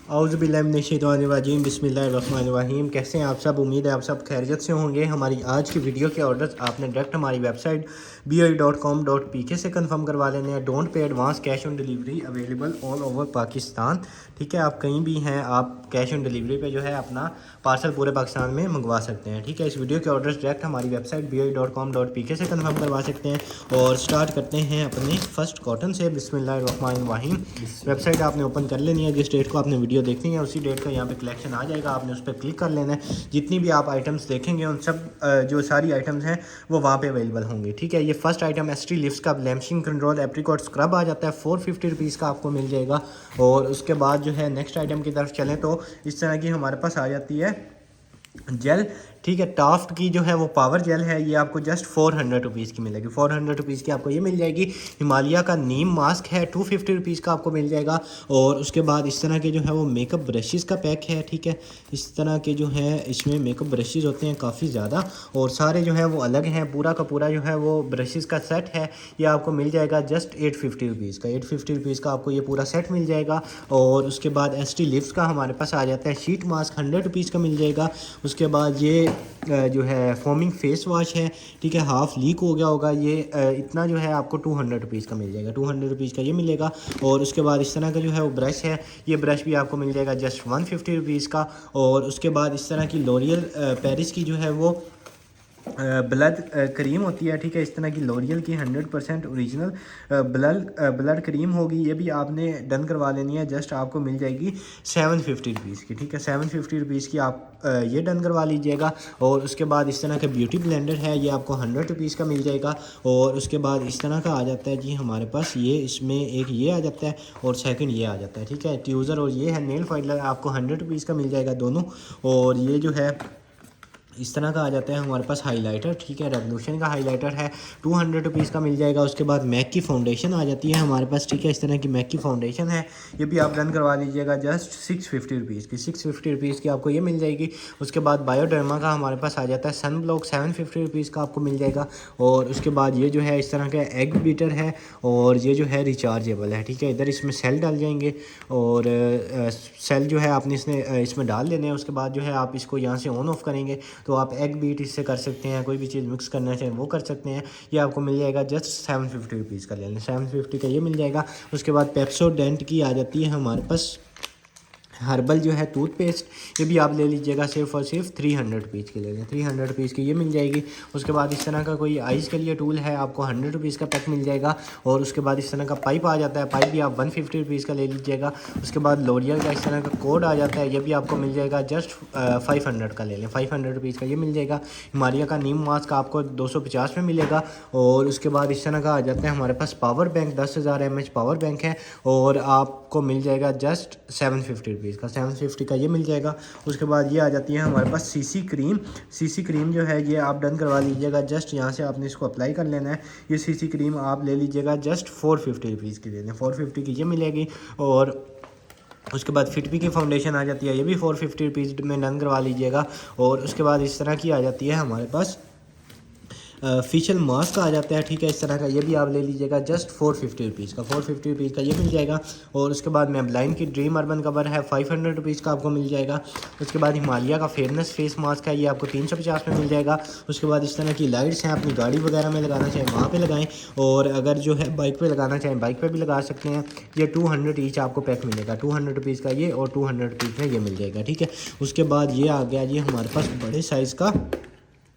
औज़ुबिल्लाहिमिनश्शैतानिर्रजीम बिस्मिल्लाहिर्रहमानिर्रहीम। कैसे हैं आप सब? उम्मीद है आप सब खैरियत से होंगे। हमारी आज की वीडियो के ऑर्डर्स आपने डायरेक्ट हमारी वेबसाइट BOE.com.pk से कंफर्म करवा लेने हैं। Don't pay advance, cash on delivery available all over Pakistan. ठीक है, आप कहीं भी हैं, आप कैश ऑन डिलीवरी पे जो है अपना पार्सल पूरे पाकिस्तान में मंगवा सकते हैं। ठीक है, इस वीडियो के ऑर्डर्स डायरेक्ट हमारी वेबसाइट BOE.com.pk से कंफर्म करवा सकते हैं। और स्टार्ट करते हैं अपने फर्स्ट कॉटन से। बिस्मिल्लाहिर्रहमानिर्रहीम। वेबसाइट आपने ओपन कर लेनी है। जिस डेट को आपने वीडियो देखनी है उसी डेट का यहाँ पे कलेक्शन आ जाएगा, आपने उस पर क्लिक कर लेना है। जितनी भी आप आइटम्स देखेंगे उन सब जो सारी आइटम्स हैं वो वहाँ पे अवेलेबल होंगी। ठीक है, ये फर्स्ट आइटम एस्ट्री लिफ्स का लैम्पशिंग कंट्रोल एप्रीकॉट स्क्रब आ जाता है, 450 रुपीज़ का आपको मिल जाएगा। और उसके बाद जो है नेक्स्ट आइटम की तरफ चलें तो इस तरह की हमारे पास आ जाती है जेल। ठीक है, टाफ्ट की जो है वो पावर जेल है, ये आपको जस्ट 400 रुपीज़ की मिलेगी। 400 रुपीज़ की आपको ये मिल जाएगी। हिमालय का नीम मास्क है, 250 रुपीज़ का आपको मिल जाएगा। और उसके बाद इस तरह के जो है वो मेकअप ब्रशेज़ का पैक है। ठीक है, इस तरह के जो है इसमें मेकअप ब्रशेज़ होते हैं काफ़ी ज़्यादा, और सारे जो है वो अलग हैं। पूरा का पूरा जो है वो ब्रशेज़ का सेट है, ये आपको मिल जाएगा जस्ट 850 रुपीज़ का। 850 रुपीज़ का आपको ये पूरा सेट मिल जाएगा। और उसके बाद एस्टी लिफ्स का हमारे पास आ जाता है शीट मास्क, 100 रुपीज़ का मिल जाएगा। उसके बाद ये जो है फोमिंग फेस वॉश है। ठीक है, हाफ़ लीक हो गया होगा, ये इतना जो है आपको 200 रुपीज़ का मिल जाएगा। 200 रुपीज़ का ये मिलेगा। और उसके बाद इस तरह का जो है वो ब्रश है, ये ब्रश भी आपको मिल जाएगा जस्ट 150 रुपीज़ का। और उसके बाद इस तरह की लॉरियल पेरिस की जो है वो ब्लड क्रीम होती है। ठीक है, इस तरह की लॉरियल की 100% ओरिजिनल ब्लड क्रीम होगी, ये भी आपने डन करवा लेनी है। जस्ट आपको मिल जाएगी 750 रुपीज़ की। ठीक है, 750 रुपीज़ की आप ये डन करवा लीजिएगा। और उसके बाद इस तरह का ब्यूटी ब्लेंडर है, ये आपको 100 रुपीज़ का मिल जाएगा। और उसके बाद इस तरह का आ जाता है जी हमारे पास, ये इसमें एक ये आ जाता है और सेकंड ये आ जाता है। ठीक है, ट्यूज़र और ये है नेल फाइलर, आपको 100 रुपीज़ का मिल जाएगा दोनों। और ये जो है इस तरह का आ जाता है हमारे पास हाइलाइटर। ठीक है, रेवोल्यूशन का हाइलाइटर है, 200 रुपीज़ का मिल जाएगा। उसके बाद मैक की फाउंडेशन आ जाती है हमारे पास। ठीक है, इस तरह की मैक की फाउंडेशन है, ये भी आप डन करवा लीजिएगा जस्ट 650 रुपीज़ की। 650 रुपीज़ की आपको ये मिल जाएगी। उसके बाद बायोडर्मा का हमारे पास आ जाता है सन ब्लॉक, 750 रुपीज़ का आपको मिल जाएगा। और उसके बाद ये जो है इस तरह का एग बीटर है, और ये जो है रिचार्जेबल है। ठीक है, इधर इसमें सेल डाल जाएंगे, और सेल जो है आपने इसमें डाल देने हैं। उसके बाद जो है आप इसको यहाँ से ऑन ऑफ करेंगे तो आप एग बीट इससे कर सकते हैं, कोई भी चीज़ मिक्स करना चाहें वो कर सकते हैं। ये आपको मिल जाएगा जस्ट 750 रुपीज़ का ले लें, 750 का ये मिल जाएगा। उसके बाद पेप्सोडेंट की आ जाती है हमारे पास हर्बल जो है टूथपेस्ट, ये भी आप ले लीजिएगा सिर्फ और सिर्फ 300 रुपीज़ की ले लें, 300 रुपीज़ की ये मिल जाएगी। उसके बाद इस तरह का कोई आइस के लिए टूल है, आपको 100 रुपीज़ का पैक मिल जाएगा। और उसके बाद इस तरह का पाइप आ जाता है, पाइप भी आप 150 रुपीज़ का ले लीजिएगा। उसके बाद लोरियल का इस तरह का कोड आ जाता है, ये भी आपको मिल जाएगा जस्ट 500 का ले लें, 500 रुपीज़ का ये मिल जाएगा। हिमालय का नीम मास्क आपको 250 में मिलेगा। और उसके बाद इस तरह का आ जाता है हमारे पास power bank, 10,000 mAh power bank है, और आपको मिल जाएगा जस्ट 750 रुपीज़ का, 750 का ये मिल जाएगा। उसके बाद ये आ जाती है हमारे पास सीसी क्रीम। सीसी क्रीम जो है ये आप डन करवा लीजिएगा, जस्ट यहाँ से आपने इसको अप्लाई कर लेना है। ये सीसी क्रीम आप ले लीजिएगा जस्ट 450 रुपीज़ की ले लें, 450 की ये मिलेगी। और उसके बाद फिटबी की फाउंडेशन आ जाती है, ये भी 450 रुपीज़ में डन करवा लीजिएगा। और उसके बाद इस तरह की आ जाती है हमारे पास फेशियल मास्क आ जाता है। ठीक है, इस तरह का ये भी आप ले लीजिएगा जस्ट 450 रुपीज़ का, 450 रुपीज़ का ये मिल जाएगा। और उसके बाद मेबलाइन की ड्रीम अर्बन कवर है, 500 रुपीज़ का आपको मिल जाएगा। उसके बाद हिमालय का फेयरनेस फेस मास्क है, ये आपको 350 में मिल जाएगा। उसके बाद इस तरह की लाइट्स हैं, अपनी गाड़ी वगैरह में लगाना चाहें वहाँ पर लगाएँ, और अगर जो है बाइक पर लगाना चाहें बाइक पर भी लगा सकते हैं। ये 200 ईच आपको पैक मिलेगा, 200 रुपीज़ का ये, और 200 रुपीज़ में ये मिल जाएगा। ठीक है, उसके बाद ये आ गया जी हमारे पास बड़े साइज़ का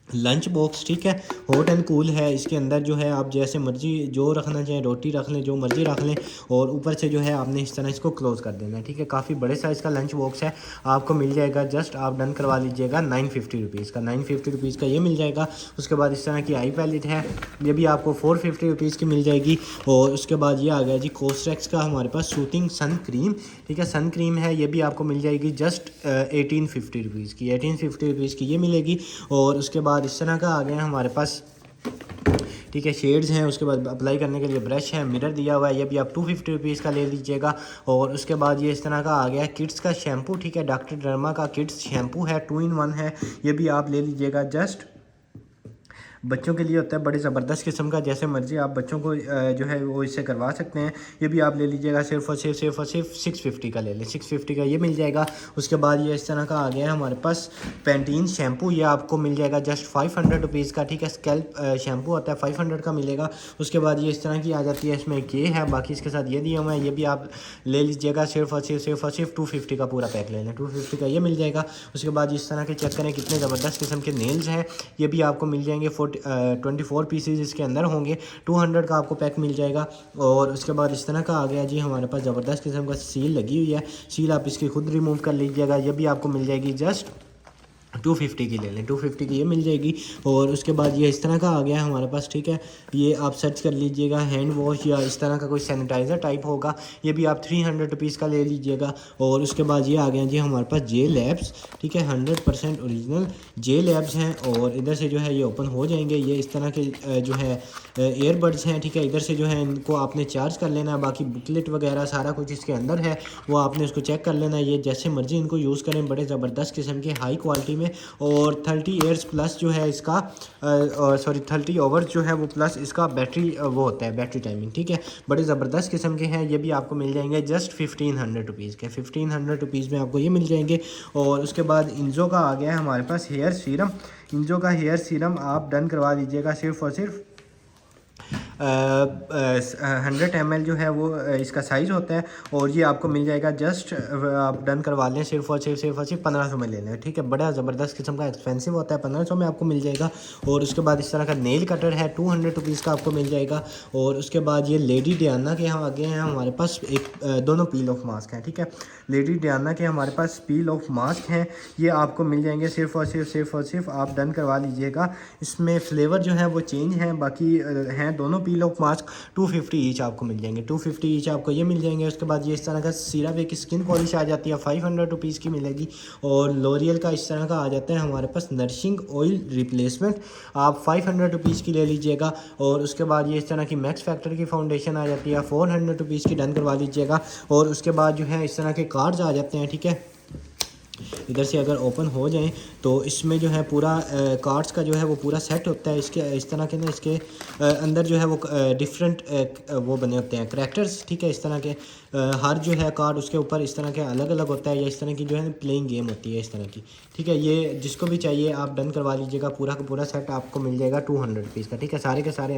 लंच बॉक्स। ठीक है, हॉट एंड कूल है, इसके अंदर जो है आप जैसे मर्जी जो रखना चाहें, रोटी रख लें, जो मर्जी रख लें। और ऊपर से जो है आपने इस तरह इसको क्लोज़ कर देना है। ठीक है, काफ़ी बड़े साइज़ का लंच बॉक्स है, आपको मिल जाएगा जस्ट आप डन करवा लीजिएगा 950 रुपीज़ का, 950 रुपीज़ का ये मिल जाएगा। उसके बाद इस तरह की आई पैलेट है, ये भी आपको 450 रुपीज़ की मिल जाएगी। और उसके बाद ये आ गया जी कोस्ट्रेक्स का हमारे पास सूथिंग सन क्रीम। ठीक है, सन क्रीम है, ये भी आपको मिल जाएगी जस्ट 1850 रुपीज़ की, 1850 रुपीज़ की ये मिलेगी। और उसके बाद इस तरह का आ गया हमारे पास, ठीक है, शेड्स हैं। उसके बाद अप्लाई करने के लिए ब्रश है, मिरर दिया हुआ है, ये भी आप 250 रुपीज़ का ले लीजिएगा। और उसके बाद ये इस तरह का आ गया है किड्स का शैम्पू। ठीक है, डॉक्टर डर्मा का किड्स शैम्पू है, 2 in 1 है, ये भी आप ले लीजिएगा जस्ट बच्चों के लिए होता है बड़े ज़बरदस्त किस्म का, जैसे मर्ज़ी आप बच्चों को जो है वो इससे करवा सकते हैं। ये भी आप ले लीजिएगा सिर्फ और सिर्फ 650 का ले लें, 650 का ये मिल जाएगा। उसके बाद ये इस तरह का आ गया है हमारे पास पैंटीन शैम्पू, ये आपको मिल जाएगा जस्ट 500 रुपीज़ का, ठीक है। स्कैल्प शैम्पू होता है 500 का मिलेगा। उसके बाद ये इस तरह की आ जाती है, इसमें एक ये है, बाकी इसके साथ ये दिया हुआ है, ये भी आप ले लीजिएगा सिर्फ और सिर्फ 250 का पूरा पैक ले लें, 250 का ये मिल जाएगा। उसके बाद इस तरह के चेक करें कितने ज़बरदस्त किस्म के नेल्स हैं, ये भी आपको मिल जाएंगे 24 पीसेज इसके अंदर होंगे, 200 का आपको पैक मिल जाएगा। और उसके बाद इस तरह का आ गया जी हमारे पास ज़बरदस्त किस्म का सील लगी हुई है, सील आप इसकी खुद रिमूव कर लीजिएगा, ये भी आपको मिल जाएगी जस्ट 250 की ले लें, 250 की ये मिल जाएगी। और उसके बाद ये इस तरह का आ गया है हमारे पास, ठीक है। ये आप सर्च कर लीजिएगा हैंड वॉश या इस तरह का कोई सैनिटाइज़र टाइप होगा, ये भी आप 300 रुपीज़ का ले लीजिएगा। और उसके बाद ये आ गया जी हमारे पास जे लैब्स, ठीक है, 100% ओरिजिनल जे लैब्स हैं। और इधर से जो है ये ओपन हो जाएंगे, ये इस तरह के जो है एयरबड्स हैं, ठीक है। इधर से जो है इनको आपने चार्ज कर लेना है, बाकी बुकलेट वगैरह सारा कुछ इसके अंदर है, वो आपने उसको चेक कर लेना है। ये जैसे मर्ज़ी इनको यूज़ करें, बड़े ज़बरदस्त किस्म के हाई क्वालिटी में। और 30 ईयर्स प्लस जो है इसका 30 ओवर्स जो है वो प्लस इसका बैटरी वो होता है बैटरी टाइमिंग, ठीक है। बड़े ज़बरदस्त किस्म के हैं, ये भी आपको मिल जाएंगे जस्ट 1500 रुपीज़ के, 1500 रुपीज़ में आपको ये मिल जाएंगे। और उसके बाद इंजो का आ गया है हमारे पास हेयर सीरम, इंजो का हेयर सीरम आप डन करवा दीजिएगा सिर्फ और सिर्फ 100 ml जो है वो इसका साइज़ होता है। और ये आपको मिल जाएगा जस्ट आप डन करवा लें सिर्फ और सिर्फ 1500 में ले लें, ठीक है। बड़ा ज़बरदस्त किस्म का एक्सपेंसिव होता है, 1500 में आपको मिल जाएगा। और उसके बाद इस तरह का नेल कटर है 200 रुपीज़ का आपको मिल जाएगा। और उसके बाद ये लेडी डियाना के यहाँ आगे हैं हमारे पास एक दोनों पील ऑफ मास्क हैं, ठीक है। लेडी डियाना के हमारे पास पील ऑफ मास्क हैं, ये आपको मिल जाएंगे सिर्फ और सिर्फ आप डन करवा लीजिएगा। इसमें फ्लेवर जो है वो चेंज हैं, बाकी हैं दोनों पील ऑफ मास्क 250 ईच आपको मिल जाएंगे, 250 ईच आपको ये मिल जाएंगे। उसके बाद ये इस तरह का सिरप एक स्किन पॉलिश आ जाती है 500 रुपीज़ की मिलेगी। और लॉरियल का इस तरह का आ जाता है हमारे पास नरिशिंग ऑयल रिप्लेसमेंट, आप 500 रुपीज़ की ले लीजिएगा। और उसके बाद ये इस तरह की मैक्स फैक्टर की फाउंडेशन आ जाती है 400 रुपीज़ की डन करवा लीजिएगा। और उसके बाद जो है इस तरह के कार्ड्स आ जाते हैं, ठीक है। इधर से अगर ओपन हो जाएं तो इसमें जो है पूरा कार्ड्स का जो है वो पूरा सेट होता है। इसके इस तरह के ना इसके अंदर जो है वो डिफरेंट वो बने होते हैं करैक्टर्स, ठीक है। इस तरह के हर जो है कार्ड उसके ऊपर इस तरह के अलग अलग होता है, या इस तरह की जो है प्लेइंग गेम होती है इस तरह की, ठीक है। ये जिसको भी चाहिए आप डन करवा लीजिएगा, पूरा का पूरा सेट आपको मिल जाएगा 200 रुपीज़ का, ठीक है। सारे के सारे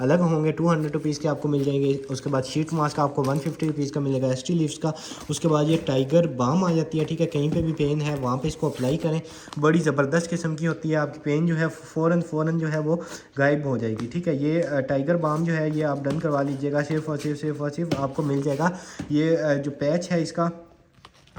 अलग होंगे, 200 रुपीज़ के आपको मिल जाएंगे। उसके बाद शीट मास्क आपको 150 रुपीज़ का मिलेगा एस्टी लीव्स का। उसके बाद ये टाइगर बाम आ जाती है, ठीक है। कहीं पे भी पेन है वहाँ पे इसको अप्लाई करें, बड़ी ज़बरदस्त किस्म की होती है, आपकी पेन जो है फ़ौरन जो है वो गायब हो जाएगी, ठीक है। ये टाइगर बाम जो है ये आप डन करवा लीजिएगा सिर्फ और सिर्फ आपको मिल जाएगा। ये जो पैच है इसका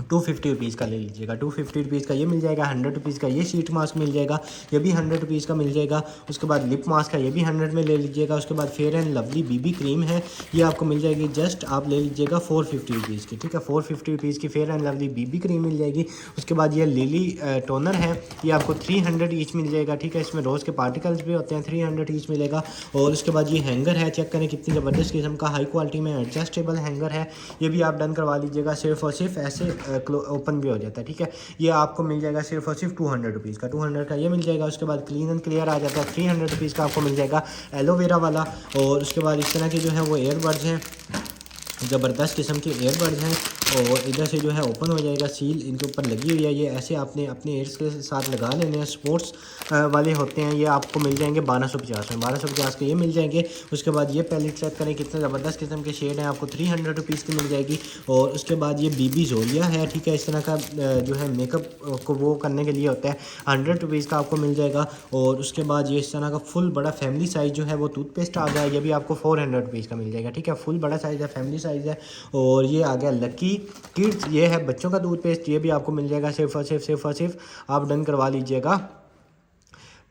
250 रुपीज़ का ले लीजिएगा, 250 रुपीज़ का ये मिल जाएगा। 100 रुपीज़ का ये शीट मास्क मिल जाएगा, ये भी 100 रुपीज़ का मिल जाएगा। उसके बाद लिप मास्क है, ये भी 100 में ले लीजिएगा। उसके बाद fair and lovely BB cream है, ये आपको मिल जाएगी जस्ट आप ले लीजिएगा 450 रुपीज़ की, ठीक है। 450 रुपीज़ की fair and lovely BB cream मिल जाएगी। उसके बाद ये लिली टोनर है, ये आपको 300 ईच मिल जाएगा, ठीक है। इसमें रोज़ के पार्टिकल्स भी होते हैं, 300 ईच मिलेगा। और उसके बाद ये हैंगर है, चेक करें कितनी ज़बरदस्त किस्म का हाई क्वालिटी में एडजस्टेबल हैंगर है, ये भी आप डन करवा लीजिएगा सिर्फ और सिर्फ ऐसे ओपन भी हो जाता है, ठीक है। ये आपको मिल जाएगा सिर्फ और सिर्फ 200 रुपीज़ का, 200 का ये मिल जाएगा। उसके बाद क्लीन एंड क्लियर आ जाता है 300 रुपीज़ का आपको मिल जाएगा एलोवेरा वाला। और उसके बाद इस तरह के जो है वो एयरबड्स हैं, ज़बरदस्त किस्म के एयरबड्स हैं। और इधर से जो है ओपन हो जाएगा, सील इनके ऊपर लगी हुई है, ये ऐसे आपने अपने एयर्स के साथ लगा लेने हैं, स्पोर्ट्स वाले होते हैं। ये आपको मिल जाएंगे 1250 में, 1250 के ये मिल जाएंगे। उसके बाद ये पैलेट चेक करें कितने ज़बरदस्त किस्म के शेड हैं, आपको 300 रुपीज़ की मिल जाएगी। और उसके बाद ये बीबी जोलिया है, ठीक है। इस तरह का जो है मेकअप को वो करने के लिए होता है, 100 रुपीज़ का आपको मिल जाएगा। और उसके बाद ये इस तरह का फुल बड़ा फैमिली साइज़ जो है वो टूथपेस्ट आ गया, ये भी आपको 400 रुपीज़ का मिल जाएगा, ठीक है। फुल बड़ा साइज़ है, फैमिली साइज़ है। और ये आ गया लकी किड्स, ये है बच्चों का टूथपेस्ट, ये भी आपको मिल जाएगा सिर्फ और सिर्फ आप डन करवा लीजिएगा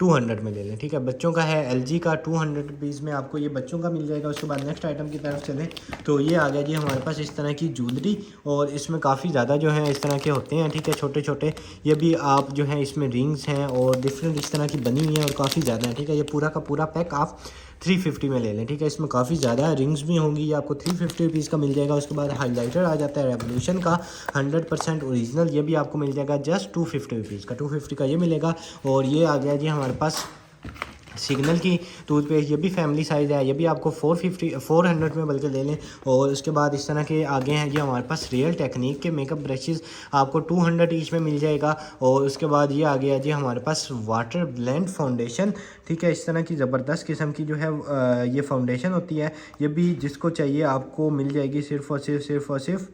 200 में ले लें, ठीक है। बच्चों का है LG का 200 रुपीज़ में आपको ये बच्चों का मिल जाएगा। उसके बाद नेक्स्ट आइटम की तरफ चलें तो ये आ गया जी हमारे पास इस तरह की ज्वेलरी, और इसमें काफ़ी ज़्यादा जो है इस तरह के होते हैं, ठीक है, छोटे छोटे। ये भी आप जो है इसमें रिंग्स हैं और डिफरेंट इस तरह की बनी हुई हैं और काफ़ी ज़्यादा है, ठीक है। ये पूरा का पूरा पैक आप 350 में ले लें, ठीक है। इसमें काफ़ी ज़्यादा रिंग्स भी होंगी, ये आपको 350 रुपीज़ का मिल जाएगा। उसके बाद हाइलाइटर आ जाता है रेवोल्यूशन का 100% ओरिजिनल, ये भी आपको मिल जाएगा जस्ट 250 रुपीज़ का, 250 का ये मिलेगा। और ये आ गया जी हमारे पास सिग्नल की टूथपेस्ट, ये भी फैमिली साइज़ है, ये भी आपको 400 में बल्कि ले लें। और उसके बाद इस तरह के आगे हैं जी हमारे पास रियल टेक्निक के मेकअप ब्रशेज़, आपको 200 ईच में मिल जाएगा। और उसके बाद ये आ गया जी हमारे पास वाटर ब्लेंड फाउंडेशन, ठीक है। इस तरह की ज़बरदस्त किस्म की जो है ये फाउंडेशन होती है, ये भी जिसको चाहिए आपको मिल जाएगी। सिर्फ़ और सिर्फ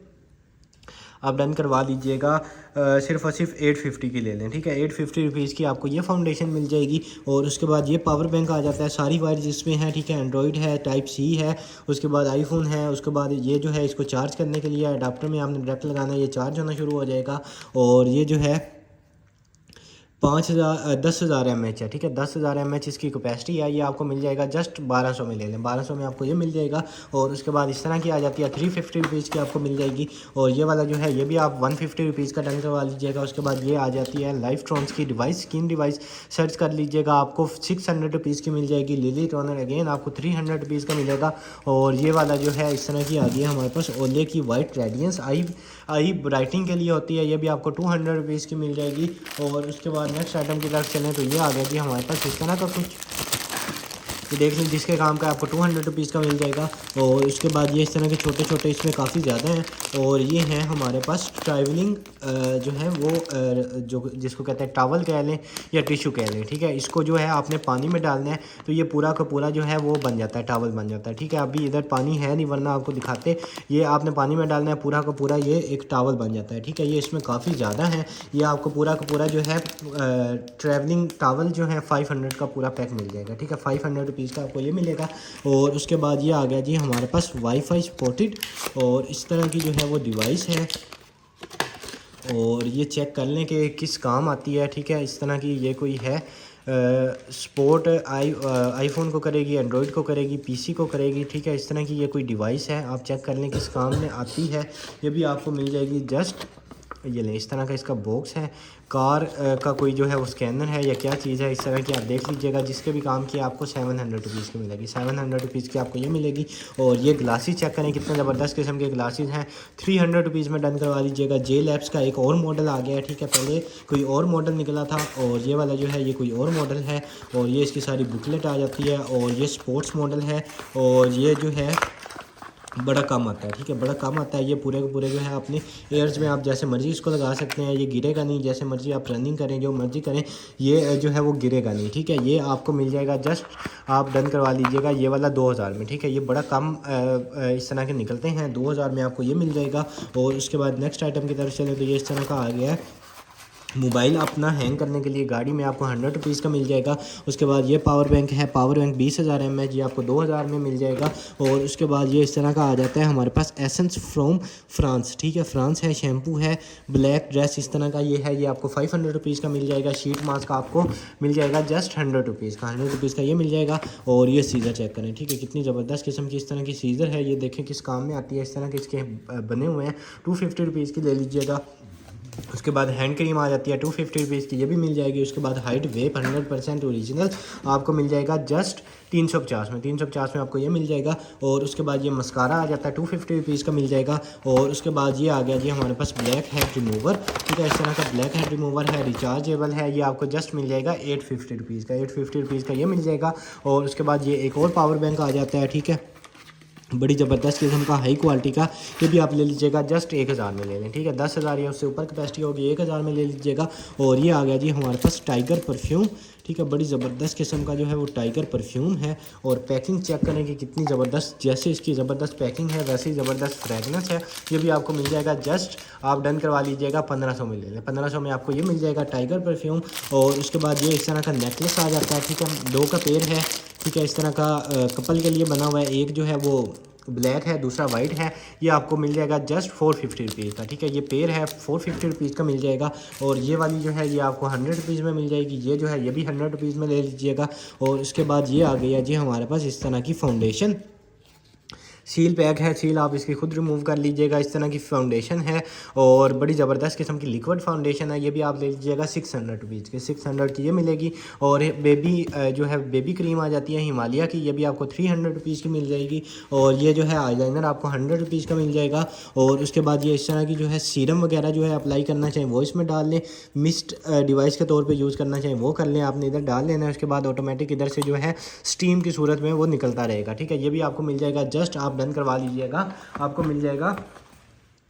आप डन करवा लीजिएगा, सिर्फ और सिर्फ 850 की ले लें, ठीक है। 850 रुपीज़ की आपको ये फाउंडेशन मिल जाएगी। और उसके बाद ये पावर बैंक आ जाता है, सारी वायर जिसमें है, ठीक है। एंड्रॉयड है, टाइप सी है, उसके बाद आईफोन है, उसके बाद ये जो है इसको चार्ज करने के लिए अडाप्टर में आपने डायरेक्ट लगाना है, ये चार्ज होना शुरू हो जाएगा। और ये जो है 10,000 mAh है, ठीक है। 10,000 mAh इसकी कैपेसिटी है, ये आपको मिल जाएगा जस्ट 1200 में ले लें, 1200 में आपको ये मिल जाएगा। और उसके बाद इस तरह की आ जाती है 350 रुपीज़ की आपको मिल जाएगी। और ये वाला जो है ये भी आप 150 रुपीज़ का डन करवा लीजिएगा। उसके बाद ये आ जाती है लाइफ ट्रॉन्स की डिवाइस, स्किन डिवाइस, सर्च कर लीजिएगा, आपको 600 रुपीज़ की मिल जाएगी। लिली टोनर अगेन आपको 300 रुपीज़ का मिलेगा। और ये वाला जो है इस तरह की आ गई है हमारे पास ओले की वाइट रेडियंस आई ब्राइटिंग के लिए होती है, ये भी आपको 200 रुपीज़ की मिल जाएगी। और उसके बाद नेक्स्ट आइटम की तरफ चलें तो ये आ गया जी हमारे पास इस तरह का कुछ, ये देख लें जिसके काम का आपको 200 रुपीज़ का मिल जाएगा। और उसके बाद ये इस तरह के छोटे छोटे इसमें काफ़ी ज़्यादा हैं। और ये हैं हमारे पास ट्रैवलिंग जो है वो जो जिसको कहते हैं टॉवल कह लें या टिशू कह लें, ठीक है। इसको जो है आपने पानी में डालना है तो ये पूरा का पूरा जो है वो बन जाता है, टॉवल बन जाता है, ठीक है। अभी इधर पानी है नहीं वरना आपको दिखाते, ये आपने पानी में डालना है, पूरा का पूरा ये एक टॉवल बन जाता है, ठीक है। ये इसमें काफ़ी ज़्यादा है, ये आपको पूरा का पूरा जो है ट्रैवलिंग टॉवल जो है 500 का पूरा पैक मिल जाएगा, ठीक है। 500 रुपीज़ का आपको ये मिलेगा। और उसके बाद ये आ गया जी हमारे पास वाईफाई सपोर्टेड और इस तरह की जो है वो डिवाइस है। और ये चेक कर लें कि किस काम आती है, ठीक है। इस तरह की ये कोई है सपोर्ट आईफोन को करेगी, एंड्रॉयड को करेगी, पीसी को करेगी, ठीक है। इस तरह की ये कोई डिवाइस है, आप चेक कर लें किस काम में आती है। ये भी आपको मिल जाएगी जस्ट, ये लें इस तरह का इसका बॉक्स है। कार का कोई जो है वो स्कैनर है या क्या चीज़ है, इस तरह की आप देख लीजिएगा। जिसके भी काम की आपको 700 रुपीज़ की मिलेगी, 700 रुपीज़ की आपको ये मिलेगी। और ये ग्लासेस चेक करें कितने ज़बरदस्त किस्म के ग्लासेस हैं, 300 रुपीज़ में डन करवा लीजिएगा। जे लैब्स का एक और मॉडल आ गया है, ठीक है। पहले कोई और मॉडल निकला था और ये वाला जो है ये कोई और मॉडल है। और ये इसकी सारी बुकलेट आ जाती है। और ये स्पोर्ट्स मॉडल है और ये जो है बड़ा काम आता है, ठीक है। बड़ा काम आता है, ये पूरे के पूरे जो है अपने एयर्स में आप जैसे मर्ज़ी इसको लगा सकते हैं, ये गिरेगा नहीं, जैसे मर्ज़ी आप रनिंग करें, जो मर्ज़ी करें, ये जो है वो गिरेगा नहीं, ठीक है। ये आपको मिल जाएगा जस्ट आप डन करवा लीजिएगा ये वाला 2000 में, ठीक है। ये बड़ा कम इस तरह के निकलते हैं, 2000 में आपको ये मिल जाएगा। और उसके बाद नेक्स्ट आइटम की तरफ चलें तो ये इस तरह का आ गया है मोबाइल अपना हैंग करने के लिए गाड़ी में, आपको 100 रुपीज़ का मिल जाएगा। उसके बाद ये पावर बैंक है, पावर बैंक 20,000 mAh, ये आपको 2000 में मिल जाएगा। और उसके बाद ये इस तरह का आ जाता है हमारे पास एसेंस फ्रॉम फ्रांस, ठीक है। फ्रांस है, शैम्पू है, ब्लैक ड्रेस इस तरह का ये है, ये आपको 500 रुपीज़ का मिल जाएगा। शीट मास्क आपको मिल जाएगा जस्ट 100 रुपीज़ का, 100 रुपीज़ का ये मिल जाएगा। और ये सीज़र चेक करें, ठीक है, कितनी ज़बरदस्त किस्म की इस तरह की सीज़र है, ये देखें किस काम में आती है। इस तरह के इसके बने हुए हैं, 250 रुपीज़ की ले लीजिएगा। उसके बाद हैंड क्रीम आ जाती है 250 रुपीज़ की, ये भी मिल जाएगी। उसके बाद हाइट वेप 100% ओरिजिनल आपको मिल जाएगा जस्ट 350 में, 350 में आपको ये मिल जाएगा। और उसके बाद ये मस्कारा आ जाता है 250 रुपीज़ का मिल जाएगा। और उसके बाद ये आ गया जी हमारे पास ब्लैक हेड रिमूवर, ठीक है। इस तरह का ब्लैक हेड रिमूवर है, रिचार्जेबल है, ये आपको जस्ट मिल जाएगा 850 रुपीज़ का, 850 रुपीज़ का ये मिल जाएगा। और उसके बाद ये एक और पावर बैंक आ जाता है, ठीक है, बड़ी ज़बरदस्त किस्म का हाई क्वालिटी का, ये भी आप ले लीजिएगा जस्ट 1000 में ले लें, ठीक है। 10,000 या उससे ऊपर कैपेसिटी होगी, 1000 में ले लीजिएगा। और ये आ गया जी हमारे पास टाइगर परफ्यूम, ठीक है। बड़ी ज़बरदस्त किस्म का जो है वो टाइगर परफ्यूम है। और पैकिंग चेक करें कि कितनी ज़बरदस्त, जैसे इसकी ज़बरदस्त पैकिंग है वैसे ही ज़बरदस्त फ्रेगनेंस है। ये भी आपको मिल जाएगा जस्ट आप डन करवा लीजिएगा 1500 में ले लें, 1500 में आपको ये मिल जाएगा टाइगर परफ्यूम। और उसके बाद ये इस तरह का नेकलेस आ जाता है, ठीक है, 2 का पेयर है, ठीक है। इस तरह का कपल के लिए बना हुआ है, एक जो है वो ब्लैक है, दूसरा वाइट है, ये आपको मिल जाएगा जस्ट 450 रुपीज़ का, ठीक है। ये पेयर है 450 रुपीज़ का मिल जाएगा। और ये वाली जो है ये आपको 100 रुपीज़ में मिल जाएगी, ये जो है ये भी 100 रुपीज़ में ले लीजिएगा। और उसके बाद ये आ गया जी हमारे पास इस तरह की फाउंडेशन, सील पैक है, सील आप इसकी खुद रिमूव कर लीजिएगा। इस तरह की फाउंडेशन है और बड़ी ज़बरदस्त किस्म की लिक्विड फाउंडेशन है। ये भी आप ले लीजिएगा 600 रुपीज़ की, 600 की ये मिलेगी। और बेबी जो है बेबी क्रीम आ जाती है हिमालय की, ये भी आपको 300 रुपीज़ की मिल जाएगी। और ये जो है आईलाइनर आपको 100 रुपीज़ का मिल जाएगा। और उसके बाद ये इस तरह की जो है सीरम वगैरह जो है अप्लाई करना चाहिए वो इसमें डाल लें, मिस्ट डिवाइस के तौर पे यूज़ करना चाहिए वो कर लें, आपने इधर डाल लेना है। उसके बाद ऑटोमेटिक इधर से जो है स्टीम की सूरत में वो निकलता रहेगा, ठीक है। ये भी आपको मिल जाएगा, जस्ट आप डन करवा लीजिएगा, आपको मिल जाएगा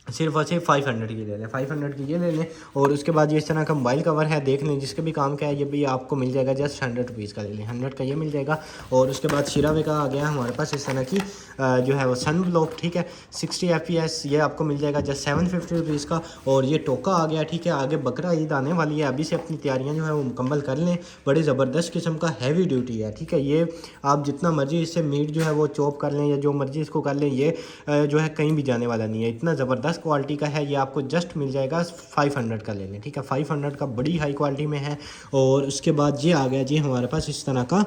सिर्फ और सिर्फ 500 की ले लें, 500 की ये ले लें। और उसके बाद ये इस तरह का मोबाइल कवर है, देख लें जिसके भी काम का है, ये भी आपको मिल जाएगा जस्ट 100 रुपीज़ का ले लें, 100 का ये मिल जाएगा। और उसके बाद शिरावे का आ गया हमारे पास इस तरह की जो है वो सन ब्लॉक, ठीक है, 60 FPS, ये आपको मिल जाएगा जस्ट 750 रुपीज़ का। और ये टोका आ गया, ठीक है। आगे बकरा ईद आने वाली है, अभी से अपनी तैयारियाँ जो है वो मुकम्मल कर लें। बड़ी ज़बरदस्त किस्म का हैवी ड्यूटी है, ठीक है। ये आप जितना मर्जी इससे मीट जो है वो चॉप कर लें या जो मर्जी इसको कर लें, ये जो है कहीं भी जाने वाला नहीं है, इतना ज़बरदस्त क्वालिटी का है। ये आपको जस्ट मिल जाएगा 500 का ले लें, ठीक है, 500 का बड़ी हाई क्वालिटी में है। और उसके बाद ये आ गया जी हमारे पास इस तरह का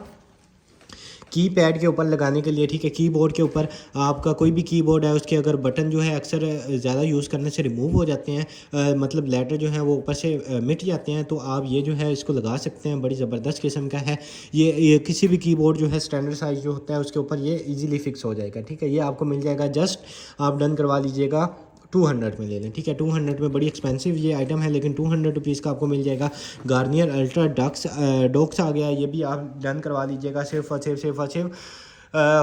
कीपैड के ऊपर लगाने के लिए, ठीक है। कीबोर्ड के ऊपर आपका कोई भी कीबोर्ड है, उसके अगर बटन जो है अक्सर ज़्यादा यूज़ करने से रिमूव हो जाते हैं, मतलब लेटर जो है वो ऊपर से मिट जाते हैं, तो आप ये जो है इसको लगा सकते हैं। बड़ी ज़बरदस्त किस्म का है ये किसी भी कीबोर्ड जो है स्टैंडर्ड साइज़ जो होता है उसके ऊपर ये ईजीली फिक्स हो जाएगा, ठीक है। ये आपको मिल जाएगा, जस्ट आप डन करवा लीजिएगा 200 में ले लें, ठीक है। 200 में, बड़ी एक्सपेंसिव ये आइटम है लेकिन 200 रुपीज़ का आपको मिल जाएगा। गार्नियर अल्ट्रा डॉक्स आ गया है, ये भी आप डन करवा लीजिएगा सिर्फ और सिर्फ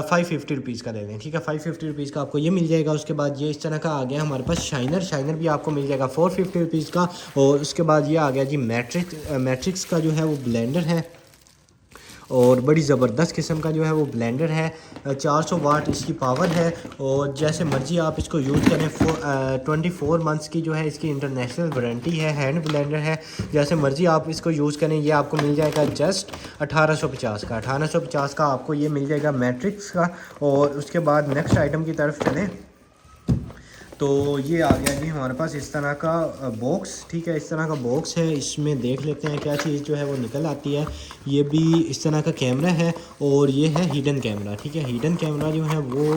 550 रुपीज़ का ले लें, ठीक है। 550 रुपीज़ का आपको ये मिल जाएगा। उसके बाद ये इस तरह का आ गया हमारे पास शाइनर भी आपको मिल जाएगा 450 रुपीज़ का। और उसके बाद ये आ गया जी मैट्रिक्स का जो है वो ब्लेंडर है, और बड़ी ज़बरदस्त किस्म का जो है वो ब्लेंडर है। 400 वाट इसकी पावर है और जैसे मर्ज़ी आप इसको यूज़ करें। 24 मंथ्स की जो है इसकी इंटरनेशनल वारंटी है। हैंड ब्लेंडर है, जैसे मर्ज़ी आप इसको यूज़ करें। ये आपको मिल जाएगा जस्ट 1850 का, 1850 का आपको ये मिल जाएगा मैट्रिक्स का। और उसके बाद नेक्स्ट आइटम की तरफ चलें तो ये आ गया जी हमारे पास इस तरह का बॉक्स, ठीक है। इस तरह का बॉक्स है, इसमें देख लेते हैं क्या चीज़ जो है वो निकल आती है। ये भी इस तरह का कैमरा है और ये है हिडन कैमरा, ठीक है। हिडन कैमरा जो है वो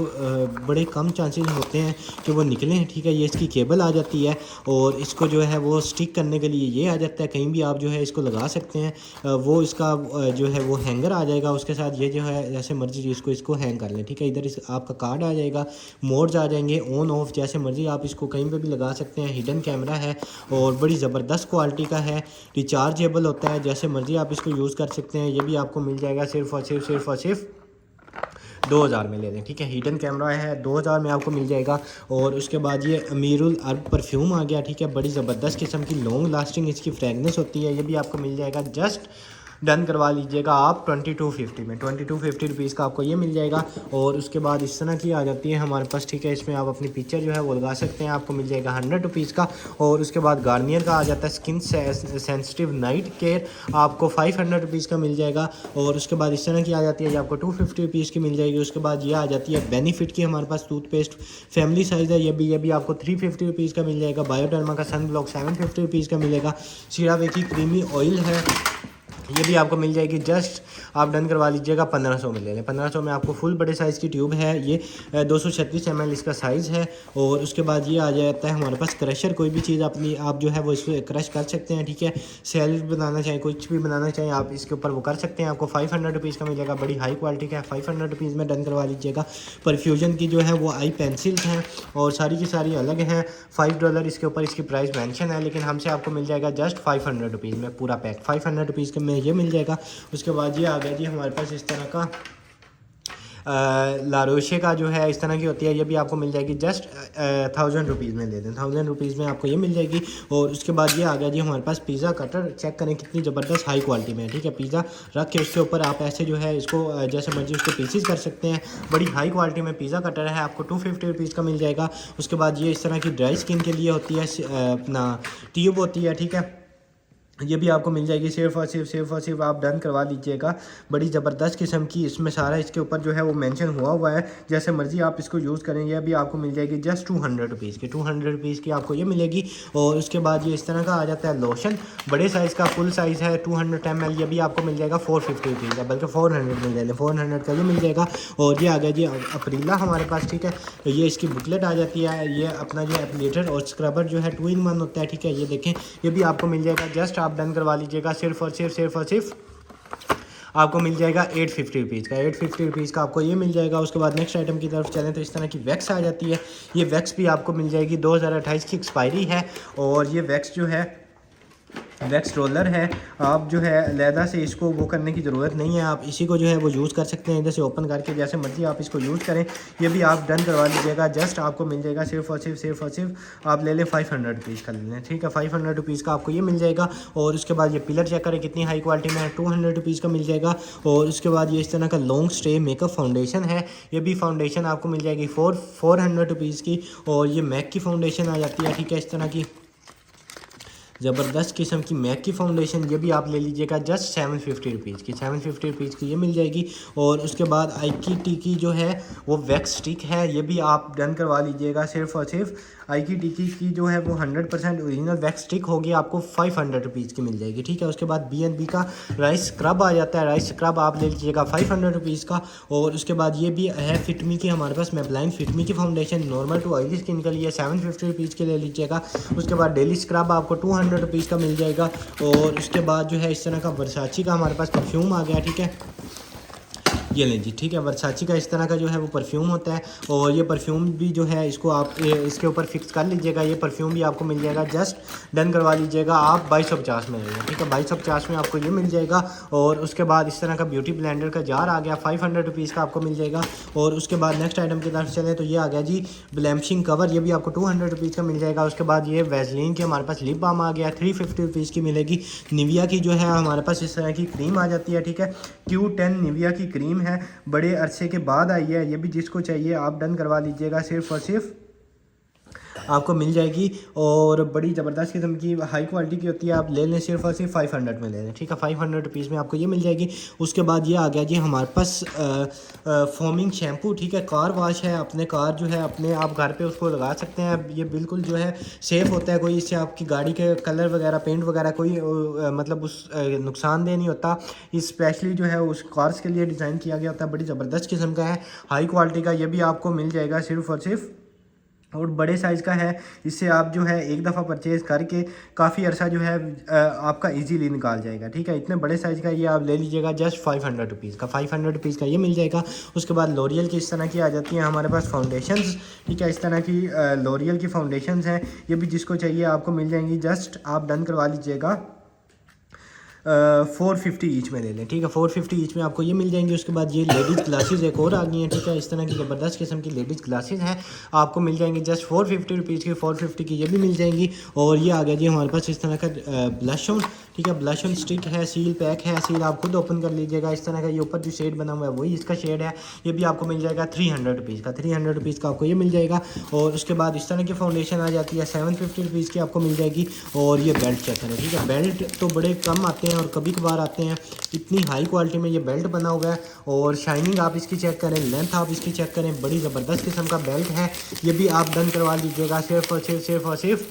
बड़े कम चांसेस होते हैं कि वो निकलें, ठीक है। ये इसकी केबल आ जाती है और इसको जो है वो स्टिक करने के लिए ये आ जाता है, कहीं भी आप जो है इसको लगा सकते हैं। वो इसका जो है वो हैंगर आ जाएगा उसके साथ, ये जो है जैसे मर्जी इसको हैंग कर लें, ठीक है। इधर आपका कार्ड आ जाएगा, मोड्स आ जाएंगे ऑन ऑफ, जैसे मर्जी आप इसको कहीं पे भी लगा सकते हैं। हिडन कैमरा है और बड़ी ज़बरदस्त क्वालिटी का है, रिचार्जेबल होता है, जैसे मर्जी आप इसको यूज़ कर सकते हैं। ये भी आपको मिल जाएगा सिर्फ और सिर्फ 2000 में ले लें, ठीक है। हिडन कैमरा है, 2000 में आपको मिल जाएगा। और उसके बाद ये अमीरुल अरब परफ्यूम आ गया, ठीक है। बड़ी ज़बरदस्त किस्म की लॉन्ग लास्टिंग इसकी फ्रेगनेंस होती है, ये भी आपको मिल जाएगा, जस्ट डन करवा लीजिएगा आप 2250 में, 2250 रुपीज़ का आपको ये मिल जाएगा। और उसके बाद इस तरह की आ जाती है हमारे पास, ठीक है। इसमें आप अपनी पिक्चर जो है वो लगा सकते हैं, आपको मिल जाएगा 100 रुपीज़ का। और उसके बाद गार्नियर का आ जाता है स्किन सेंसिटिव नाइट केयर, आपको 500 रुपीज़ का मिल जाएगा। और उसके बाद इस तरह की आ जाती है, ये आपको 250 रुपीज़ की मिल जाएगी। उसके बाद ये आ जाती है बेनिफिट की हमारे पास टूथपेस्ट, फैमिली साइज़ है, ये भी आपको 350 रुपीज़ का मिल जाएगा। बायोडर्मा का सन ब्लॉक 750 रुपीज़ का मिलेगा। सीरावे की क्रीमी ऑयल है, ये भी आपको मिल जाएगी, जस्ट आप डन करवा लीजिएगा 1500 में ले लें। 1500 में आपको फुल बड़े साइज़ की ट्यूब है, ये 236 ml इसका साइज़ है। और उसके बाद ये आ जाता है हमारे पास क्रशर, कोई भी चीज़ अपनी आप जो है वो इसको क्रश कर सकते हैं, ठीक है। सैलेड बनाना चाहें, कुछ भी बनाना चाहें आप इसके ऊपर वो कर सकते हैं। आपको 500 रुपीज़ का मिलेगा, बड़ी हाई क्वालिटी का है, 500 रुपीज़ में डन करवा लीजिएगा। परफ्यूजन की जो है वो आई पेंसिल्स हैं और सारी की सारी अलग हैं, $5 इसके ऊपर इसकी प्राइस मेंशन है, लेकिन हमसे आपको मिल जाएगा जस्ट 500 रुपीज़ में पूरा पैक, 500 रुपीज़ के में ये मिल जाएगा। उसके बाद ये आ गया जी हमारे पास इस तरह का लारोशे का जो है इस तरह की होती है, ये भी आपको मिल जाएगी जस्ट 1000 रुपीज़ में ले दें, 1000 रुपीज़ में आपको ये मिल जाएगी। और उसके बाद ये आ गया जी हमारे पास पिज़्ज़ा कटर, चेक करें कितनी ज़बरदस्त हाई क्वालिटी में है, ठीक है। पिज़्ज़ा रख के उसके ऊपर आप ऐसे जो है इसको जैसे मर्जी उसको पीसीस कर सकते हैं। बड़ी हाई क्वालिटी में पिज़्ज़ा कटर है, आपको 250 रुपीज़ का मिल जाएगा। उसके बाद ये इस तरह की ड्राई स्किन के लिए होती है, अपना ट्यूब होती है, ठीक है। ये भी आपको मिल जाएगी सिर्फ और सिर्फ आप डन करवा लीजिएगा। बड़ी ज़बरदस्त किस्म की इसमें सारा इसके ऊपर जो है वो मेंशन हुआ है, जैसे मर्ज़ी आप इसको यूज़ करें। ये भी आपको मिल जाएगी जस्ट 200 रुपीज़ की, 200 रुपीज़ की आपको ये मिलेगी। और उसके बाद ये इस तरह का आ जाता है लोशन, बड़े साइज़ का फुल साइज़ है 200 ml। ये भी आपको मिल जाएगा 450 रुपीज़ का, बल्कि 400 मिल जाएगा, 400 का ये मिल जाएगा। और ये आ गया जी अप्रीला हमारे पास, ठीक है। तो ये इसकी बुकलेट आ जाती है। ये अपना जो एप्लीटर और स्क्रबर जो है 2 in 1 होता है, ठीक है। ये देखें, ये भी आपको मिल जाएगा, जस्ट आप डन करवा लीजिएगा। सिर्फ और सिर्फ आपको मिल जाएगा 850 रुपीज़ का, 850 रुपीज़ का आपको ये मिल जाएगा। उसके बाद नेक्स्ट आइटम की तरफ चलें तो इस तरह की वैक्स आ जाती है। ये वैक्स भी आपको मिल जाएगी, 2028 की एक्सपायरी है। और ये वैक्स जो है वैक्स रोलर है, आप जो है अलहदा से इसको वो करने की ज़रूरत नहीं है, आप इसी को जो है वो यूज़ कर सकते हैं। इधर से ओपन करके जैसे मर्जी आप इसको यूज़ करें। ये भी आप डन करवा लीजिएगा। जस्ट आपको मिल जाएगा सिर्फ और सिर्फ आप ले लें 500 रुपीज़ का ले लें, ठीक है। 500 रुपीज़ का आपको ये मिल जाएगा। और उसके बाद ये पिलर चेक करें कितनी हाई क्वालिटी में है, 200 रुपीज़ का मिल जाएगा। और उसके बाद ये इस तरह का लॉन्ग स्टे मेकअप फाउंडेशन है। ये भी फाउंडेशन आपको मिल जाएगी 400 रुपीज़ की। और ये मैक की फाउंडेशन आ जाती है, ठीक है, इस तरह की ज़बरदस्त किस्म की मैक की फाउंडेशन। ये भी आप ले लीजिएगा जस्ट 750 रुपीज़ की, 750 रुपीज़ की ये मिल जाएगी। और उसके बाद आई की जो है वो वैक्स स्टिक है, ये भी आप डन करवा लीजिएगा। सिर्फ और सिर्फ आई की जो है वो 100% ओरिजिनल वैक्स स्टिक होगी, आपको 500 रुपीज़ की मिल जाएगी, ठीक है। उसके बाद B&B का राइस स्क्रब आ जाता है, राइस स्क्रब आप ले लीजिएगा 500 रुपीज़ का। और उसके बाद ये भी है फिटमी की हमारे पास, मेबलाइन फिटमी की foundation normal to oily skin के लिए 750 रुपीज़ के ले लीजिएगा। उसके बाद डेली स्क्रब आपको 200 रुपीज़ का मिल जाएगा। और उसके बाद जो है इस तरह का वर्साची का हमारे पास परफ्यूम आ गया, ठीक है। ये लें जी, ठीक है। वर्साची का इस तरह का जो है वो परफ्यूम होता है। और ये परफ्यूम भी जो है इसको आप इसके ऊपर फिक्स कर लीजिएगा। ये परफ्यूम भी आपको मिल जाएगा, जस्ट डन करवा लीजिएगा आप 2250 में लेंगे, ठीक है। 2250 में आपको ये मिल जाएगा। और उसके बाद इस तरह का ब्यूटी ब्लेंडर का जार आ गया, 500 रुपीज़ का आपको मिल जाएगा। और उसके बाद नेक्स्ट आइटम की तरफ चलें तो ये आ गया जी ब्लैम्शिंग कवर, ये भी आपको 200 रुपीज़ का मिल जाएगा। उसके बाद ये वैसलीन की हमारे पास लिप बाम आ गया, 350 रुपीज़ की मिलेगी। निविया की जो है हमारे पास इस तरह की क्रीम आ जाती है, ठीक है। Q10 निविया की क्रीम है, बड़े अरसे के बाद आई है। ये भी जिसको चाहिए आप डन करवा लीजिएगा। सिर्फ और सिर्फ आपको मिल जाएगी। और बड़ी ज़बरदस्त किस्म की हाई क्वालिटी की होती है, आप ले लें सिर्फ और सिर्फ 500 में ले लें, ठीक है। 500 रुपीज़ में आपको ये मिल जाएगी। उसके बाद ये आ गया जी हमारे पास फोमिंग शैम्पू, ठीक है। कार वॉश है, अपने कार जो है अपने आप घर पे उसको लगा सकते हैं। ये बिल्कुल जो है सेफ़ होता है, कोई इससे आपकी गाड़ी के कलर वगैरह पेंट वगैरह कोई मतलब उस नुकसानदेह नहीं होता। स्पेशली जो है उस कार्स के लिए डिज़ाइन किया गया होता है, बड़ी ज़बरदस्त किस्म का है, हाई क्वालिटी का। ये भी आपको मिल जाएगा सिर्फ और सिर्फ, और बड़े साइज़ का है। इससे आप जो है एक दफ़ा परचेज़ करके काफ़ी अर्सा जो है आपका इजीली निकाल जाएगा, ठीक है। इतने बड़े साइज़ का ये आप ले लीजिएगा जस्ट 500 रुपीज़ का, 500 रुपीज़ का ये मिल जाएगा। उसके बाद लॉरियल की इस तरह की आ जाती हैं हमारे पास फाउंडेशंस, ठीक है। इस तरह की लॉरियल की फाउंडेशंस हैं, ये भी जिसको चाहिए आपको मिल जाएंगी। जस्ट आप डन करवा लीजिएगा 450 ईच में ले लें, ठीक है। 450 ईच में आपको ये मिल जाएंगे। उसके बाद ये लेडीज़ ग्लासेस एक और आ गई हैं, ठीक है। इस तरह की ज़बरदस्त किस्म की लेडीज़ ग्लासेस हैं, आपको मिल जाएंगे जस्ट 450 रुपीज़ की, 450 की ये भी मिल जाएंगी। और ये आ गया जी हमारे पास इस तरह का ब्लश ऑन, ठीक है। ब्लश ऑन स्टिक है, सील पैक है, सील आप खुद ओपन कर लीजिएगा। इस तरह का ये ऊपर जो शेड बना हुआ है वही इसका शेड है। ये भी आपको मिल जाएगा 300 रुपीज़ का, 300 रुपीज़ का आपको ये मिल जाएगा। और उसके बाद इस तरह की फाउंडेशन आ जाती है 750 रुपीज़ की आपको मिल जाएगी। और ये बेल्ट चेक करें, ठीक है। बेल्ट तो बड़े कम आते हैं और कभी कभार आते हैं, इतनी हाई क्वालिटी में ये बेल्ट बना हुआ है। और शाइनिंग आप इसकी चेक करें, लेंथ आप इसकी चेक करें, बड़ी ज़बरदस्त किस्म का बेल्ट है। ये भी आप डन करवा लीजिएगा। सिर्फ और सिर्फ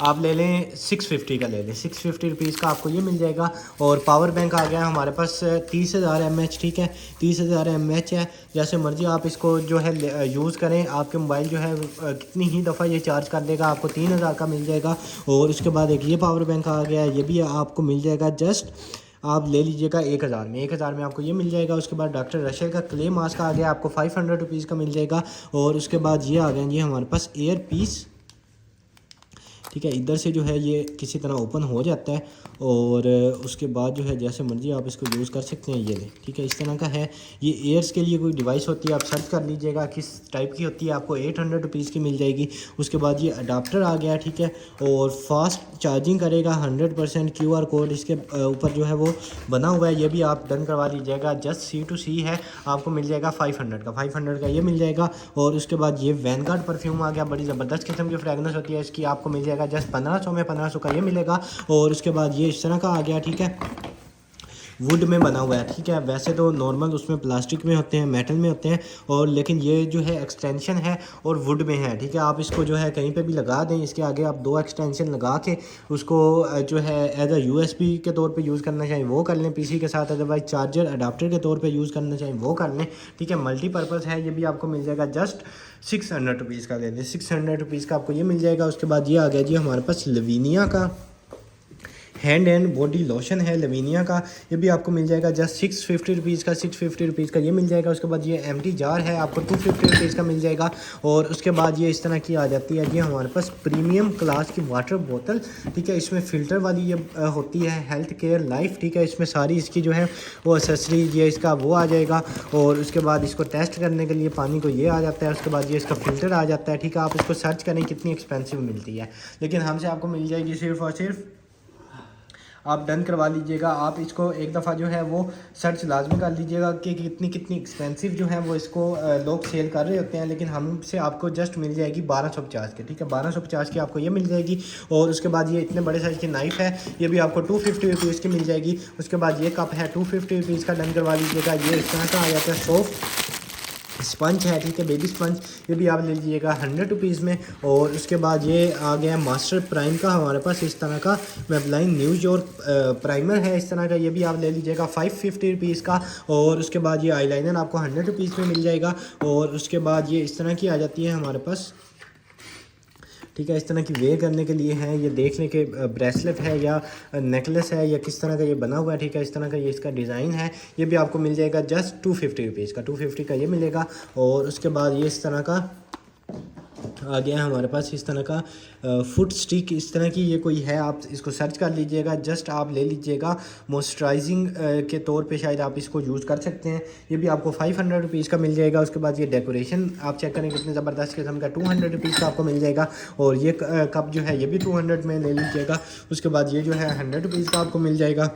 आप ले लें 650 का ले लें, 650 रुपीज़ का आपको ये मिल जाएगा। और पावर बैंक आ गया हमारे पास 30,000 mAh, ठीक है। 30,000 mAh है, जैसे मर्ज़ी आप इसको जो है यूज़ करें। आपके मोबाइल जो है कितनी ही दफ़ा ये चार्ज कर देगा, आपको 3,000 का मिल जाएगा। और उसके बाद एक ये पावर बैंक आ गया, ये भी आपको मिल जाएगा। जस्ट आप ले लीजिएगा 1,000 में, 1,000 में आपको ये मिल जाएगा। उसके बाद डॉक्टर रशेल का क्ले मास्क आ गया, आपको 500 रुपीज़ का मिल जाएगा। और उसके बाद ये आ गया जी हमारे पास एयर पीस, ठीक है। इधर से जो है ये किसी तरह ओपन हो जाता है। और उसके बाद जो है जैसे मर्जी आप इसको यूज़ कर सकते हैं। ये ले, ठीक है, इस तरह का है। ये एयर्स के लिए कोई डिवाइस होती है, आप सर्च कर लीजिएगा किस टाइप की होती है, आपको 800 रुपीज़ की मिल जाएगी। उसके बाद ये अडाप्टर आ गया, ठीक है। और फास्ट चार्जिंग करेगा, 100% QR कोड इसके ऊपर जो है वो बना हुआ है। ये भी आप डन करवा लीजिएगा। जस्ट C2C है, आपको मिल जाएगा 500 का, 500 का ये मिल जाएगा। और उसके बाद ये वैनगार्ड परफ्यूम आ गया, बड़ी ज़बरदस्त किस्म की फ्रेगनेंस होती है इसकी, आपको मिल जाएगा जाएगा जस्ट 1500 में, 1500 का ये मिलेगा। और उसके बाद ये इस तरह का आ गया, ठीक है, वुड में बना हुआ है, ठीक है। वैसे तो नॉर्मल उसमें प्लास्टिक में होते हैं, मेटल में होते हैं, और लेकिन ये जो है एक्सटेंशन है और वुड में है, ठीक है। आप इसको जो है कहीं पे भी लगा दें, इसके आगे आप 2 एक्सटेंशन लगा के उसको जो है एज अ USB के तौर पे यूज़ करना चाहिए वो कर लें पीसी के साथ, अदरवाइज चार्जर अडाप्टर के तौर पे यूज़ करना चाहिए वो कर लें, ठीक है। मल्टीपर्पज़ है, ये भी आपको मिल जाएगा जस्ट 600 रुपीज़ का। ले लें 600 रुपीज़ का आपको ये मिल जाएगा। उसके बाद ये आ गया जी हमारे पास लवीनिया का हैंड एंड बॉडी लोशन है लवीनिया का, ये भी आपको मिल जाएगा जस्ट 650 रुपीज़ का, 650 रुपीज़ का ये मिल जाएगा। उसके बाद ये एम्प्टी जार है, आपको 250 रुपीज़ का मिल जाएगा। और उसके बाद ये इस तरह की आ जाती है, ये हमारे पास प्रीमियम क्लास की वाटर बोतल, ठीक है। इसमें फ़िल्टर वाली ये होती है, हेल्थ केयर लाइफ, ठीक है। इसमें सारी इसकी जो है वो एसेसरीज ये इसका वो आ जाएगा। और उसके बाद इसको टेस्ट करने के लिए पानी को ये आ जाता है, उसके बाद ये इसका फ़िल्टर आ जाता है, ठीक है। आप इसको सर्च करें कितनी एक्सपेंसिव मिलती है, लेकिन हमसे आपको मिल जाएगी सिर्फ़ और सिर्फ, आप डन करवा लीजिएगा। आप इसको एक दफ़ा जो है वो सर्च लाजमी कर लीजिएगा कि कितनी एक्सपेंसिव जो है वो इसको लोग सेल कर रहे होते हैं, लेकिन हमसे आपको जस्ट मिल जाएगी 1250 के, ठीक है। 1250 की आपको ये मिल जाएगी। और उसके बाद ये इतने बड़े साइज़ की नाइफ़ है, ये भी आपको 250 रुपीज़ की मिल जाएगी। उसके बाद ये कप है 250 रुपीज़ का, डन करवा लीजिएगा। ये इस तरह का आ जाता है सॉफ्ट स्पंज है, ठीक है, बेबी स्पंज, ये भी आप ले लीजिएगा 100 रुपीज़ में। और उसके बाद ये आ गया मास्टर प्राइम का हमारे पास इस तरह का मेबलाइन न्यूज़ और प्राइमर है इस तरह का, ये भी आप ले लीजिएगा 550 रुपीज़ का। और उसके बाद ये आईलाइनर आपको 100 रुपीज़ में मिल जाएगा। और उसके बाद ये इस तरह की आ जाती है हमारे पास, ठीक है। इस तरह की वेयर करने के लिए है, ये देख लें कि ब्रेसलेट है या नेकलेस है या किस तरह का ये बना हुआ है, ठीक है। इस तरह का ये इसका डिज़ाइन है, ये भी आपको मिल जाएगा जस्ट 250 रुपीज़ का, 250 का ये मिलेगा। और उसके बाद ये इस तरह का आ गया हमारे पास इस तरह का फुट स्टिक, इस तरह की ये कोई है, आप इसको सर्च कर लीजिएगा, जस्ट आप ले लीजिएगा मॉइस्चराइजिंग के तौर पे शायद आप इसको यूज़ कर सकते हैं। ये भी आपको 500 रुपीज़ का मिल जाएगा। उसके बाद ये डेकोरेशन आप चेक करें कितने ज़बरदस्त किस्म का, 200 रुपीज़ का आपको मिल जाएगा। और ये कप जो है ये भी 200 में ले लीजिएगा। उसके बाद ये जो है 100 रुपीज़ का आपको मिल जाएगा।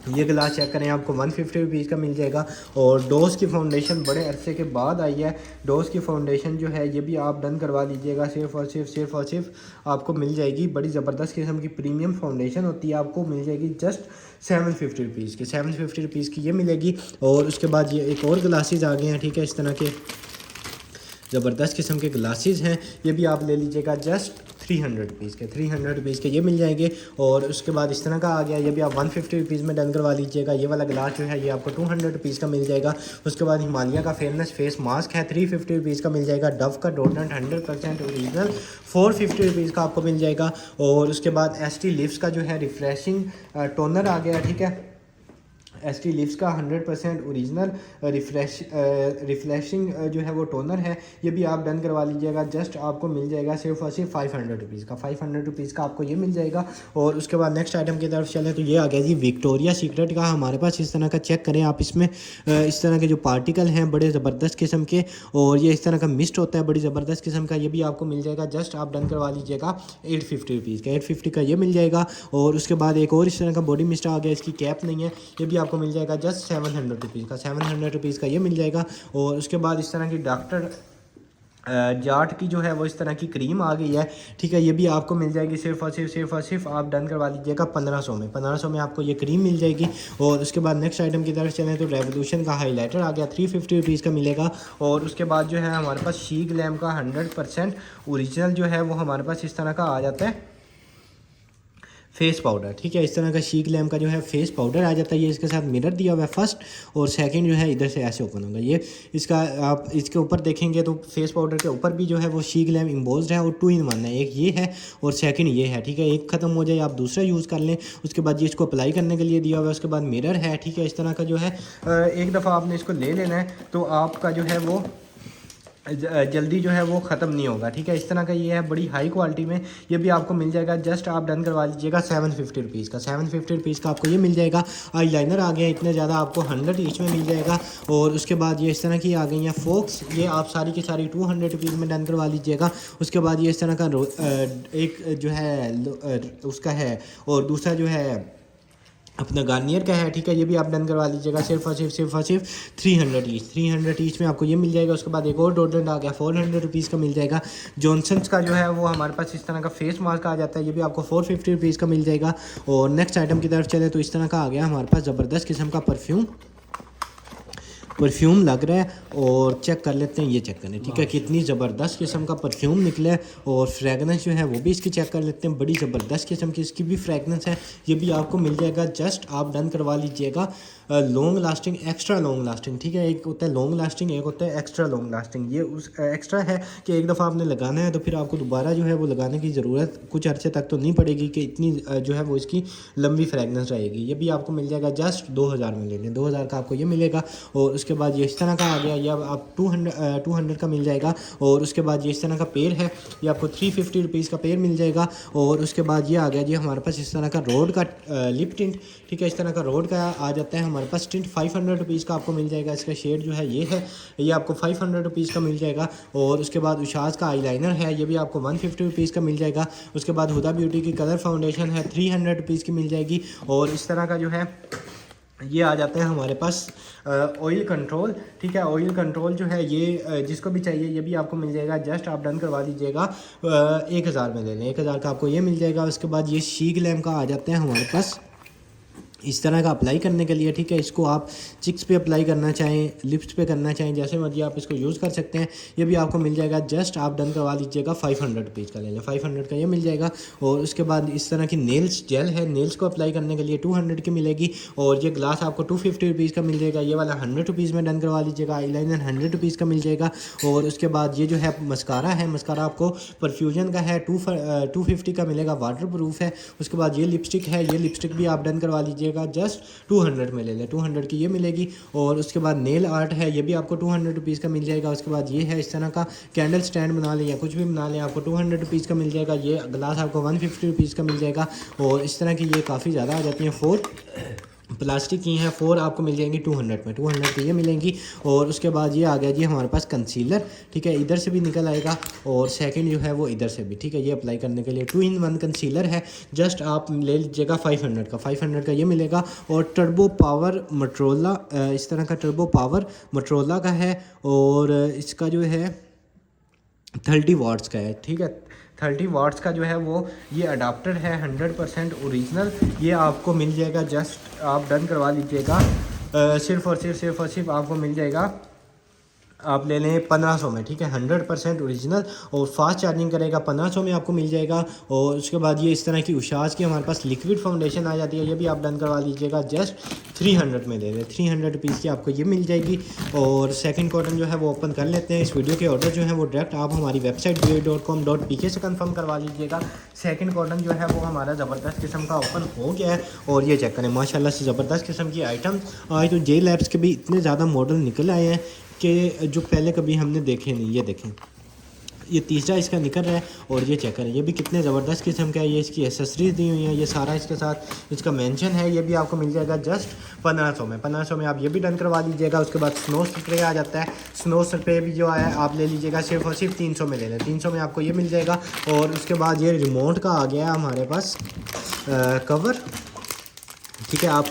ये गिलास चेक करें आपको 150 रुपीज़ का मिल जाएगा। और डोज की फाउंडेशन बड़े अरसे के बाद आई है, डोज की फाउंडेशन जो है ये भी आप डन करवा लीजिएगा। सिर्फ़ और सिर्फ आपको मिल जाएगी, बड़ी ज़बरदस्त किस्म की प्रीमियम फाउंडेशन होती है, आपको मिल जाएगी जस्ट 750 रुपीज़ की, 750 रुपीज़ की ये मिलेगी। और उसके बाद ये एक और ग्लासेस आ गए हैं, ठीक है, इस तरह के ज़बरदस्त किस्म के ग्लासेस हैं, ये भी आप ले लीजिएगा जस्ट 300 रुपीज़ के, 300 रुपीज़ के ये मिल जाएंगे। और उसके बाद इस तरह का आ गया, ये भी आप 150 रुपीज़ में डन करवा लीजिएगा। ये वाला गिलास जो है ये आपको 200 रुपीज़ का मिल जाएगा। उसके बाद हिमालय का फेयरनेस फेस मास्क है, 350 रुपीज़ का मिल जाएगा। डव का डोनट 100% ओरिजिनल 450 रुपीज़ का आपको मिल जाएगा। और उसके बाद ST लिप्स का जो है रिफ़्रेशिंग टोनर आ गया, ठीक है। ST लिप्स का 100% ओरिजिनल रिफ्रेशिंग जो है वो टोनर है, ये भी आप डन करवा लीजिएगा। जस्ट आपको मिल जाएगा सिर्फ और सिर्फ 500 रुपीज़ का, 500 रुपीज़ का आपको ये मिल जाएगा। और उसके बाद नेक्स्ट आइटम की तरफ चलें तो ये आ गया जी विक्टोरिया सीक्रेट का हमारे पास इस तरह का, चेक करें आप इसमें इस तरह के जो पार्टिकल हैं बड़े ज़बरदस्त किस्म के, और ये इस तरह का मिस्ट होता है बड़ी ज़बरदस्त किस्म का, ये भी आपको मिल जाएगा। जस्ट आप डन करवा लीजिएगा 850 रुपीज़ का, 850 का ये मिल जाएगा। और उसके बाद एक और इस तरह का बॉडी मिस्ट आ गया, इसकी कैप नहीं है, ये भी आपको मिल जाएगा जस्ट 700 रुपीज़ का, 700 रुपीज़ का ये मिल जाएगा। और उसके बाद इस तरह की डॉक्टर जाट की जो है वो इस तरह की क्रीम आ गई है, ठीक है, ये भी आपको मिल जाएगी सिर्फ और सिर्फ आप डन करवा लीजिएगा 1500 में, 1500 में आपको ये क्रीम मिल जाएगी। और उसके बाद नेक्स्ट आइटम की तरफ चलें तो रेवोल्यूशन का हाईलाइटर आ गया, 350 रुपीज़ का मिलेगा। और उसके बाद जो है हमारे पास शी ग्लैम का 100% ओरिजिनल जो है वो हमारे पास इस तरह का आ जाता है फेस पाउडर, ठीक है, इस तरह का शी ग्लैम का जो है फेस पाउडर आ जाता है। ये इसके साथ मिरर दिया हुआ है फर्स्ट, और सेकंड जो है इधर से ऐसे ओपन होगा ये इसका, आप इसके ऊपर देखेंगे तो फेस पाउडर के ऊपर भी जो है वो शी ग्लैम इम्बोज्ड है, और 2 in 1 है, एक ये है और सेकंड ये है, ठीक है। एक ख़त्म हो जाए आप दूसरा यूज़ कर लें। उसके बाद ये इसको अप्लाई करने के लिए दिया हुआ है। उसके बाद मिरर है, ठीक है, इस तरह का जो है एक दफ़ा आपने इसको ले लेना है तो आपका जो है वो जल्दी जो है वो ख़त्म नहीं होगा, ठीक है। इस तरह का ये है बड़ी हाई क्वालिटी में, ये भी आपको मिल जाएगा। जस्ट आप डन करवा लीजिएगा 750 रुपीज़ का, 750 रुपीज़ का आपको ये मिल जाएगा। आई लाइनर आ गया इतने ज़्यादा, आपको 100 ईच में मिल जाएगा। और उसके बाद ये इस तरह की आ गई हैं फोक्स, ये आप सारी की सारी 200 रुपीज़ में डन करवा लीजिएगा। उसके बाद ये इस तरह का एक जो है उसका है, और दूसरा जो है अपना गार्नियर का है, ठीक है, ये भी आप डन करवा लीजिएगा सिर्फ और सिर्फ 300 ईच में आपको ये मिल जाएगा। उसके बाद एक और डोडेंट आ गया 400 रुपीज़ का मिल जाएगा। जॉनसन्स का जो है वो हमारे पास इस तरह का फेस मास्क आ जाता है, ये भी आपको 450 रुपीज़ का मिल जाएगा। और नेक्स्ट आइटम की तरफ चले तो इस तरह का आ गया हमारे पास ज़बरदस्त किस्म का परफ्यूम लग रहा है। और चेक कर लेते हैं, ये चेक करें, ठीक है, कितनी ज़बरदस्त किस्म का परफ्यूम निकला है। और फ्रेगनेंस जो है वो भी इसकी चेक कर लेते हैं, बड़ी ज़बरदस्त किस्म की इसकी भी फ्रेगनेंस है। ये भी आपको मिल जाएगा, जस्ट आप डन करवा लीजिएगा। Long lasting, extra long lasting, ठीक है, एक होता है लॉन्ग लास्टिंग, एक होता है एक्स्ट्रा लॉन्ग लास्टिंग। ये उस एक्स्ट्रा है कि एक दफ़ा आपने लगाना है तो फिर आपको दोबारा जो है वो लगाने की ज़रूरत कुछ अर्से तक तो नहीं पड़ेगी कि इतनी जो है वो इसकी लंबी फ्रेगनेंस रहेगी। ये भी आपको मिल जाएगा जस्ट 2000 में ले लें, 2000 का आपको ये मिलेगा। और उसके बाद ये इस तरह का आ गया, ये आप 200 का मिल जाएगा। और उसके बाद ये इस तरह का पेड़ है, ये आपको 350 रुपीज़ का पेड़ मिल जाएगा। और उसके बाद ये आ गया जी हमारे पास इस तरह का रोड का लिप टिंट, ठीक है, इस तरह का रोड का आ जाता है हमारे पास टिंट, 500 रुपीज़ का आपको मिल जाएगा। इसका शेड जो है ये है, ये आपको 500 रुपीज़ का मिल जाएगा। और उसके बाद उशाज का आईलाइनर है, ये भी आपको 150 रुपीज़ का मिल जाएगा। उसके बाद हुदा ब्यूटी की कलर फाउंडेशन है, 300 रुपीज़ की मिल जाएगी। और इस तरह का जो है ये आ जाता है हमारे पास ऑयल कंट्रोल, ठीक है, ऑयल कंट्रोल जो है ये जिसको भी चाहिए ये भी आपको मिल जाएगा। जस्ट आप डन करवा दीजिएगा, 1000 में ले लें, 1000 का आपको ये मिल जाएगा। उसके बाद ये शीक लैम्प का आ जाता है हमारे पास इस तरह का अप्लाई करने के लिए, ठीक है, इसको आप चिक्स पे अप्लाई करना चाहें, लिप्स पे करना चाहें, जैसे मर्जी आप इसको यूज़ कर सकते हैं। ये भी आपको मिल जाएगा, जस्ट आप डन करवा लीजिएगा, 500 रुपीज़ का ले लें, 500 का ये मिल जाएगा। और उसके बाद इस तरह की नेल्स जेल है, नेल्स को अप्लाई करने के लिए 200 की मिलेगी। और ये ग्लास आपको 250 रुपीज़ का मिल जाएगा, ये वाला 100 रुपीज़ में डन करवा लीजिएगा। आईलाइनर 100 रुपीज़ का मिल जाएगा। और उसके बाद ये जो है मस्कारा है, मस्कारा आपको परफ्यूजन का है, 250 का मिलेगा, वाटर प्रूफ है। उसके बाद ये लिपस्टिक है, ये लिपस्टिक भी आप डन करवा लीजिएगा, जस्ट 200 में ले लें, 200 की ये मिलेगी। और उसके बाद नेल आर्ट है, ये भी आपको 200 रुपीज़ का मिल जाएगा। उसके बाद ये है इस तरह का कैंडल स्टैंड बना लें या कुछ भी बना लें, आपको 200 रुपीज़ का मिल जाएगा। ये ग्लास आपको 150 रुपीज़ का मिल जाएगा। और इस तरह की ये काफ़ी ज़्यादा आ जाती हैं, 4 प्लास्टिक की हैं, 4 आपको मिल जाएंगी 200 में, 200 की ये मिलेंगी। और उसके बाद ये आ गया जी हमारे पास कंसीलर, ठीक है, इधर से भी निकल आएगा और सेकंड जो है वो इधर से भी, ठीक है, ये अप्लाई करने के लिए 2-in-1 कंसीलर है। जस्ट आप ले लीजिएगा 500 का ये मिलेगा। और टर्बो पावर मोटरोला, इस तरह का टर्बो पावर मोटरोला का है। और इसका जो है 30 वाट्स का है, ठीक है, 30 वाट्स का जो है वो ये अडाप्टर है, 100% ओरिजिनल, ये आपको मिल जाएगा। जस्ट आप डन करवा लीजिएगा, सिर्फ और सिर्फ आपको मिल जाएगा, आप ले लें 1500 में, ठीक है, 100% ओरिजिनल। और फास्ट चार्जिंग करेगा, 1500 में आपको मिल जाएगा। और उसके बाद ये इस तरह की उशाज की हमारे पास लिक्विड फाउंडेशन आ जाती है, ये भी आप डन करवा लीजिएगा, जस्ट 300 में ले लें, 300 रुपीज़ की आपको ये मिल जाएगी। और सेकंड कॉटन जो है वो ओपन कर लेते हैं। इस वीडियो के ऑर्डर जो है वो डायरेक्ट आप हमारी वेबसाइट BOI.com.pk से कंफर्म करवा लीजिएगा। सेकंड कॉटन जो है वो हमारा ज़बरदस्त किस्म का ओपन हो गया है। और ये चेक करें, माशाल्लाह से ज़बरदस्त किस्म की आइटम आज तो जे लैब्स के भी इतने ज़्यादा मॉडल निकल आए हैं कि जो पहले कभी हमने देखे नहीं। ये देखें, ये तीसरा इसका निकल रहा है। और ये चेक करें, ये भी कितने ज़बरदस्त किस्म का है। ये इसकी एसेसरीज दी हुई हैं, ये सारा इसके साथ इसका मेंशन है। ये भी आपको मिल जाएगा जस्ट 1500 में, 1500 में आप ये भी डन करवा लीजिएगा। उसके बाद स्नो स्प्रे आ जाता है, स्नो स्प्रे भी जो है आप ले लीजिएगा, सिर्फ और सिर्फ 300 में ले लें, 300 में आपको ये मिल जाएगा। और उसके बाद ये रिमोट का आ गया हमारे पास कवर, ठीक है, आप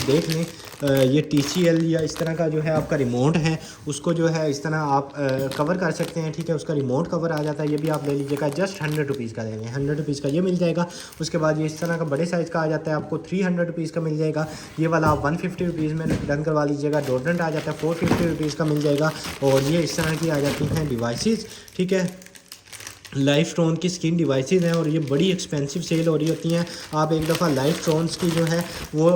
देख लें, ये TCL या इस तरह का जो है आपका रिमोट है, उसको जो है इस तरह आप कवर कर सकते हैं, ठीक है, उसका रिमोट कवर आ जाता है। ये भी आप ले लीजिएगा, जस्ट 100 रुपीज़ का ले लें, 100 रुपीज़ का ये मिल जाएगा। उसके बाद ये इस तरह का बड़े साइज़ का आ जाता है, आपको 300 रुपीज़ का मिल जाएगा। ये वाला आप 150 रुपीज़ में डन करवा लीजिएगा। डोडेंट आ जाता है, 450 रुपीज़ का मिल जाएगा। और ये इस तरह की आ जाती हैं डिवाइसेस, ठीक है, लाइफ ट्रोन की स्किन डिवाइसेस हैं। और ये बड़ी एक्सपेंसिव सेल हो रही होती हैं। आप एक दफ़ा लाइफ ट्रोन्स की जो है वो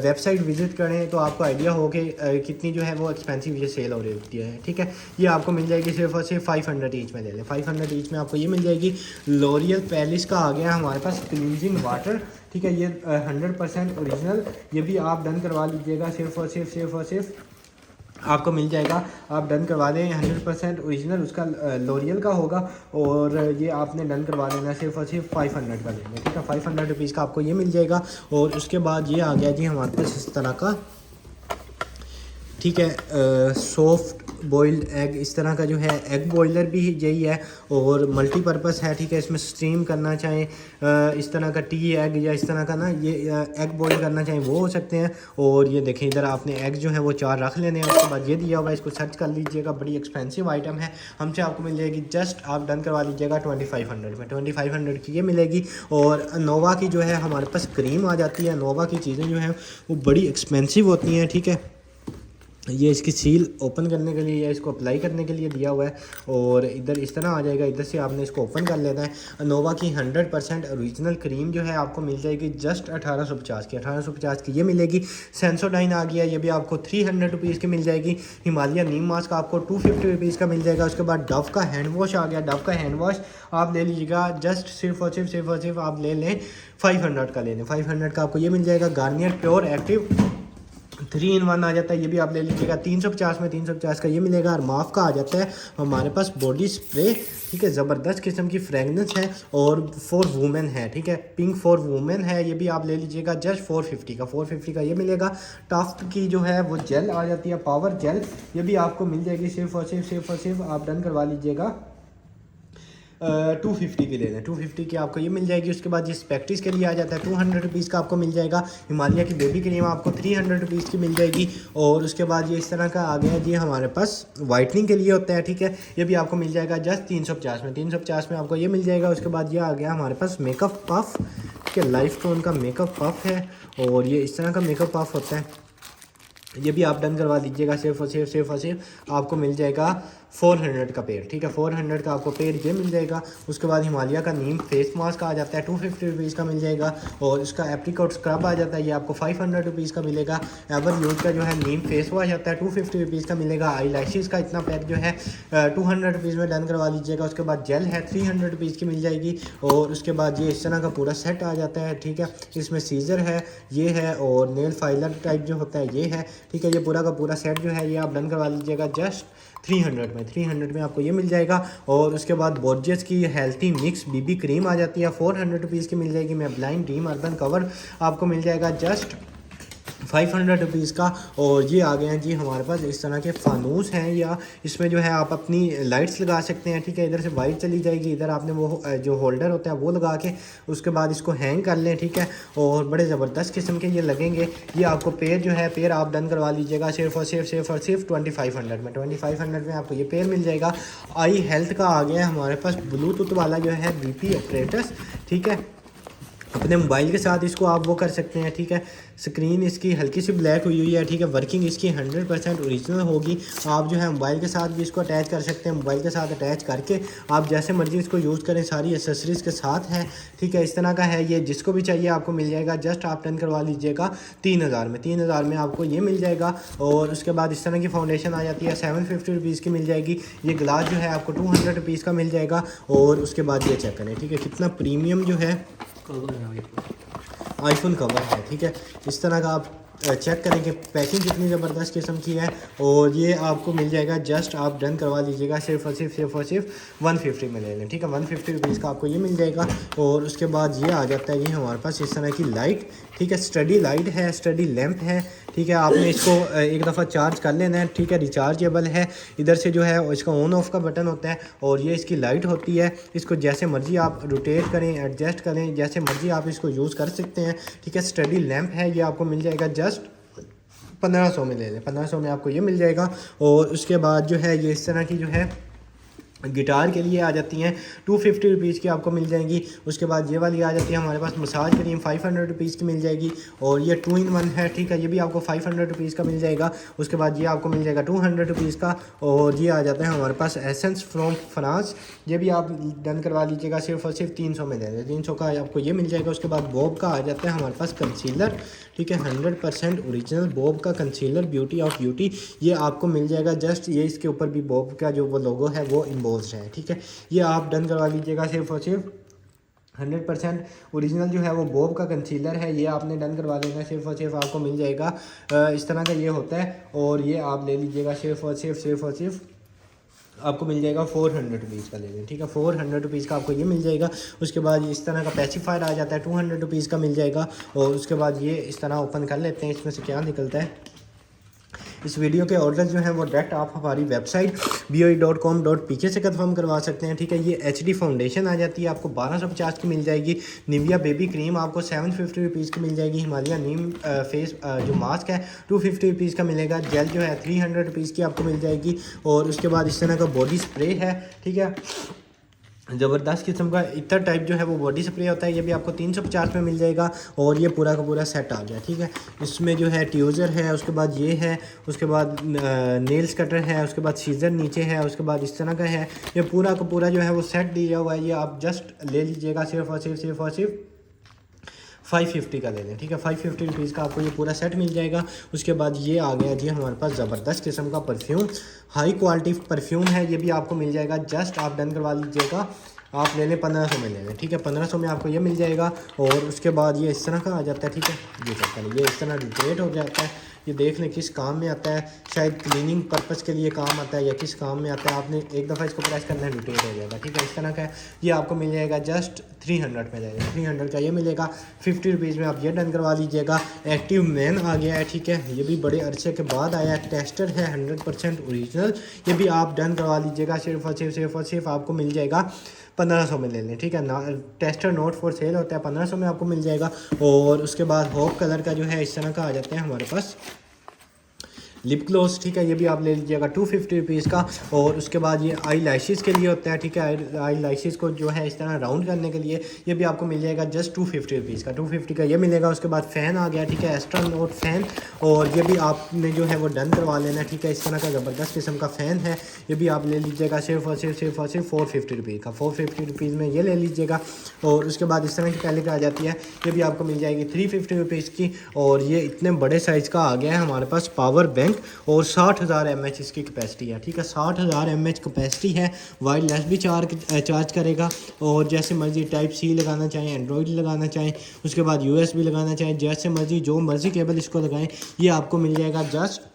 वेबसाइट विज़िट करें तो आपको आइडिया हो कि कितनी जो है वो एक्सपेंसिव ये सेल हो रही होती है, ठीक है। ये आपको मिल जाएगी सिर्फ और सिर्फ 500 ईच में ले लें, 500 ईच में आपको ये मिल जाएगी। लॉरियल पैलेस का आ गया हमारे पास क्लींजिंग वाटर, ठीक है, ये 100% ओरिजिनल, ये भी आप डन करवा लीजिएगा, सिर्फ और सिर्फ आपको मिल जाएगा। आप डन करवा दें, 100% ओरिजिनल उसका लॉरियल का होगा। और ये आपने डन करवा लेना, सिर्फ और सिर्फ 500 का लेंगे, ठीक है, 500 रुपीज़ का आपको ये मिल जाएगा। और उसके बाद ये आ गया जी हमारे पास इस तरह का, ठीक है, बॉइल्ड एग, इस तरह का जो है एग बॉयलर भी यही है और मल्टीपर्पज़ है, ठीक है। इसमें स्टीम करना चाहें इस तरह का टी एग या इस तरह का ना ये एग बॉयल करना चाहें वो हो सकते हैं। और ये देखें इधर आपने एग जो है वो 4 रख लेने हैं। उसके बाद ये दिया हुआ है, इसको सर्च कर लीजिएगा। बड़ी एक्सपेंसिव आइटम है, हमसे आपको मिल जाएगी जस्ट आप डन करवा लीजिएगा 2500 में। 2500 की ये मिलेगी। और नोवा की जो है हमारे पास क्रीम आ जाती है। नोवा की चीज़ें जो हैं वो बड़ी एक्सपेंसिव होती हैं, ठीक है। ये इसकी सील ओपन करने के लिए या इसको अप्लाई करने के लिए दिया हुआ है और इधर इस तरह आ जाएगा। इधर से आपने इसको ओपन कर लेना है। अनोवा की 100% ओरिजिनल क्रीम जो है आपको मिल जाएगी जस्ट 1850 की। 1850 की ये मिलेगी। सेंसोडाइन आ गया, ये भी आपको 300 रुपीज़ की मिल जाएगी। हिमालय नीम मास्क आपको 250 रुपीज़ का मिल जाएगा। उसके बाद डव का हैंड वॉश आ गया। डव का हैंड वॉश आप ले लीजिएगा जस्ट सिर्फ और सिर्फ आप ले लें 500 का ले लें। 500 का आपको ये मिल जाएगा। गार्नियर प्योर एक्टिव 3 in 1 आ जाता है, ये भी आप ले लीजिएगा 350 में। 350 का ये मिलेगा। और माफ़ का आ जाता है हमारे पास बॉडी स्प्रे, ठीक है। ज़बरदस्त किस्म की फ्रेगनेंस है और फॉर वुमेन है, ठीक है। पिंक फॉर वुमेन है, ये भी आप ले लीजिएगा जस्ट 450 का। 450 का ये मिलेगा। टाफ्ट की जो है वो जेल आ जाती है, पावर जेल, ये भी आपको मिल जाएगी सिर्फ और सिर्फ आप डन करवा लीजिएगा 250 की ले लें। 250 की आपको ये मिल जाएगी। उसके बाद ये प्रैक्टिस के लिए आ जाता है 200 रुपीज़ का आपको मिल जाएगा। हिमालय की बेबी क्रीम आपको 300 रुपीज़ की मिल जाएगी। और उसके बाद ये इस तरह का आ गया जी हमारे पास वाइटनिंग के लिए होता है, ठीक है। ये भी आपको मिल जाएगा जस्ट 350 में। 350 में आपको ये मिल जाएगा। उसके बाद ये आ गया हमारे पास मेकअप पफ, ठीक है। लाइफ टोन का मेकअप पफ है और ये इस तरह का मेकअप पफ होता है, ये भी आप डन करवा लीजिएगा सिर्फ और सिर्फ आपको मिल जाएगा 400 का पेड़, ठीक है। 400 का आपको पेड़ ये मिल जाएगा। उसके बाद हिमालय का नीम फेस मास्क आ जाता है 250 रुपीज़ का मिल जाएगा। और इसका एप्रिकॉट स्क्रब आ जाता है, ये आपको 500 रुपीज़ का मिलेगा। एवर यूज का जो है नीम फेस वॉश आता है 250 रुपीज़ का मिलेगा। आई लैशेज़ का इतना पैक जो है 200 रुपीज़ में डन करवा लीजिएगा। उसके बाद जेल है 300 रुपीज़ की मिल जाएगी। और उसके बाद ये इस तरह का पूरा सेट आ जाता है, ठीक है। इसमें सीज़र है, ये है, और नेल फाइलर टाइप जो होता है ये है, ठीक है। ये पूरा का पूरा सेट जो है ये आप डन करवा लीजिएगा जस्ट 300 में। 300 में आपको ये मिल जाएगा। और उसके बाद बोर्जेस की हेल्थी मिक्स बीबी क्रीम आ जाती है 400 रुपीज़ की मिल जाएगी। मैं ब्लाइंड ड्रीम अर्बन कवर आपको मिल जाएगा जस्ट 500 रुपीज़ का। और ये आ गए हैं जी हमारे पास इस तरह के फानूस हैं, या इसमें जो है आप अपनी लाइट्स लगा सकते हैं, ठीक है। इधर से वाइट चली जाएगी, इधर आपने वो जो होल्डर होता है वो लगा के उसके बाद इसको हैंग कर लें, ठीक है। और बड़े ज़बरदस्त किस्म के ये लगेंगे। ये आपको पेड़ जो है पेड़ आप डन करवा लीजिएगा सिर्फ और सिर्फ 2500 में। 2500 में आपको ये पेड़ मिल जाएगा। आई हेल्थ का आ गया है हमारे पास ब्लूटूथ वाला जो है BP ऑपरेटर्स, ठीक है। अपने मोबाइल के साथ इसको आप वो कर सकते हैं, ठीक है। स्क्रीन इसकी हल्की सी ब्लैक हुई है, ठीक है। वर्किंग इसकी 100% ओरिजिनल होगी। आप जो है मोबाइल के साथ भी इसको अटैच कर सकते हैं। मोबाइल के साथ अटैच करके आप जैसे मर्जी इसको यूज़ करें, सारी एसेसरीज के साथ है, ठीक है। इस तरह का है ये, जिसको भी चाहिए आपको मिल जाएगा। जस्ट आप डन करवा लीजिएगा 3000 में। 3000 में आपको ये मिल जाएगा। और उसके बाद इस तरह की फाउंडेशन आ जाती है 750 रुपीज़ की मिल जाएगी। ये ग्लास जो है आपको 200 रुपीज़ का मिल जाएगा। और उसके बाद ये चेक करें, ठीक है, कितना प्रीमियम जो है आईफोन कवर है, ठीक है। इस तरह का आप चेक करें कि पैकिंग कितनी ज़बरदस्त किस्म की है। और ये आपको मिल जाएगा जस्ट आप डन करवा लीजिएगा सिर्फ और सिर्फ 150 में ले लें, ठीक है। 150 रुपीज़ का आपको ये मिल जाएगा। और उसके बाद ये आ जाता है ये हमारे पास इस तरह की लाइट, ठीक है। स्टडी लाइट है, स्टडी लैंप है, ठीक है। आपने इसको एक दफ़ा चार्ज कर लेना है, ठीक है। रिचार्जेबल है। इधर से जो है इसका ऑन ऑफ का बटन होता है और ये इसकी लाइट होती है। इसको जैसे मर्ज़ी आप रोटेट करें, एडजस्ट करें, जैसे मर्ज़ी आप इसको यूज़ कर सकते हैं, ठीक है। स्टडी लैंप है, ये आपको मिल जाएगा जस्ट 1500 में ले लें। 1500 में आपको ये मिल जाएगा। और उसके बाद जो है ये इस तरह की जो है गिटार के लिए आ जाती हैं 250 रुपीज़ की आपको मिल जाएंगी। उसके बाद ये वाली आ जाती है हमारे पास मसाज क्रीम 500 रुपीज़ की मिल जाएगी। और ये 2 in 1 है, ठीक है। ये भी आपको 500 रुपीज़ का मिल जाएगा। उसके बाद ये आपको मिल जाएगा 200 रुपीज़ का। और ये आ जाता है हमारे पास एसेंस फ्रॉम फ्रांस, ये भी आप डन करवा लीजिएगा सिर्फ और सिर्फ 300 में ले लें। 300 का आपको ये मिल जाएगा। उसके बाद बॉब का आ जाता है हमारे पास कंसीलर, ठीक है। 100% ओरिजिनल बॉब का कंसीलर ब्यूटी ऑफ ब्यूटी, ये आपको मिल जाएगा जस्ट, ये इसके ऊपर भी बॉब का जो वो लोगो है वो इम्बोज है, ठीक है। ये आप डन करवा लीजिएगा सिर्फ और सिर्फ 100% ओरिजिनल जो है वो बॉब का कंसीलर है, ये आपने डन करवा लेना सिर्फ और सिर्फ आपको मिल जाएगा। इस तरह का ये होता है। और ये आप ले लीजिएगा सिर्फ और सिर्फ आपको मिल जाएगा 400 रुपीज़ का ले लें, ठीक है। 400 रुपीज़ का आपको ये मिल जाएगा। उसके बाद इस तरह का पैसिफायर आ जाता है 200 रुपीज़ का मिल जाएगा। और उसके बाद ये इस तरह ओपन कर लेते हैं, इसमें से क्या निकलता है। इस वीडियो के ऑर्डर जो हैं वो डायरेक्ट आप हमारी वेबसाइट boi.com.pk से कंफर्म करवा सकते हैं, ठीक है। ये HD फाउंडेशन आ जाती है, आपको 1250 की मिल जाएगी। निविया बेबी क्रीम आपको 750 रुपीज़ की मिल जाएगी। हिमालय नीम फेस जो मास्क है 250 रुपीज़ का मिलेगा। जेल जो है 300 रुपीज़ की आपको मिल जाएगी। और उसके बाद इस तरह का बॉडी स्प्रे है, ठीक है, ज़बरदस्त किस्म का इतर टाइप जो है वो बॉडी स्प्रे होता है। ये भी आपको 350 में मिल जाएगा। और ये पूरा का पूरा सेट आ गया, ठीक है। इसमें जो है ट्यूज़र है, उसके बाद ये है, उसके बाद नेल्स कटर है, उसके बाद सीज़र नीचे है, उसके बाद इस तरह का है। ये पूरा का पूरा जो है वो सेट दिया हुआ है। ये आप जस्ट ले लीजिएगा सिर्फ और सिर्फ 550 का ले लें, ठीक है। 550 रुपीज़ का आपको ये पूरा सेट मिल जाएगा। उसके बाद ये आ गया जी हमारे पास ज़बरदस्त किस्म का परफ्यूम, हाई क्वालिटी परफ्यूम है। ये भी आपको मिल जाएगा, जस्ट आप डन करवा लीजिएगा। आप ले लें 1500 में ले लें, ठीक है। 1500 में आपको ये मिल जाएगा। और उसके बाद ये इस तरह का आ जाता है, ठीक है। ये चलता है, ये इस तरह रोटेट हो जाता है। ये देख लें किस काम में आता है, शायद क्लीनिंग पर्पज़ के लिए काम आता है या किस काम में आता है। आपने एक दफ़ा इसको प्रेस करना है, रोटेट हो जाएगा, ठीक है। इस तरह का है। ये आपको मिल जाएगा जस्ट 300 में जाएगा, 300 का ये मिलेगा। 50 रुपीज़ में आप ये डन करवा लीजिएगा। एक्टिव मैन आ गया है, ठीक है। ये भी बड़े अरसे के बाद आया है, टेस्टर है 100% ओरिजिनल। ये भी आप डन करवा लीजिएगा। सिर्फ आपको मिल जाएगा 1500 में ले लें, ठीक है ना। टेस्टर नोट फॉर सेल होता है, 1500 में आपको मिल जाएगा। और उसके बाद होप कलर का जो है इस तरह का आ जाता है हमारे पास लिप ग्लॉस, ठीक है। ये भी आप ले लीजिएगा 250 रुपीज़ का। और उसके बाद ये आई लैशेज़ के लिए होता है, ठीक है। आई लैशेज़ को जो है इस तरह राउंड करने के लिए ये भी आपको मिल जाएगा जस्ट 250 रुपीज़ का। 250 का ये मिलेगा। उसके बाद फ़ैन आ गया, ठीक है, एक्स्ट्रा नोट फ़ैन। और ये भी आपने जो है वो डन करवा लेना, ठीक है। इस तरह का ज़बरदस्त किस्म का फ़ैन है। ये भी आप ले लीजिएगा सिर्फ और सिर्फ 450 रुपीज़ का। 450 रुपीज़ में ये ले लीजिएगा। और उसके बाद इस तरह की पैलेट आ जाती है, ये भी आपको मिल जाएगी 350 रुपीज़ की। और ये इतने बड़े साइज़ का आ गया है हमारे पास पावर बैंक। और 60,000 mAh इसकी कैपेसिटी है, ठीक है। 60,000 mAh कैपेसिटी है। वायरलेस भी चार्ज करेगा। और जैसे मर्जी टाइप C लगाना चाहें, एंड्रॉयड लगाना चाहें, उसके बाद USB लगाना चाहें, जैसे मर्जी जो मर्जी केबल इसको लगाएं, ये आपको मिल जाएगा जस्ट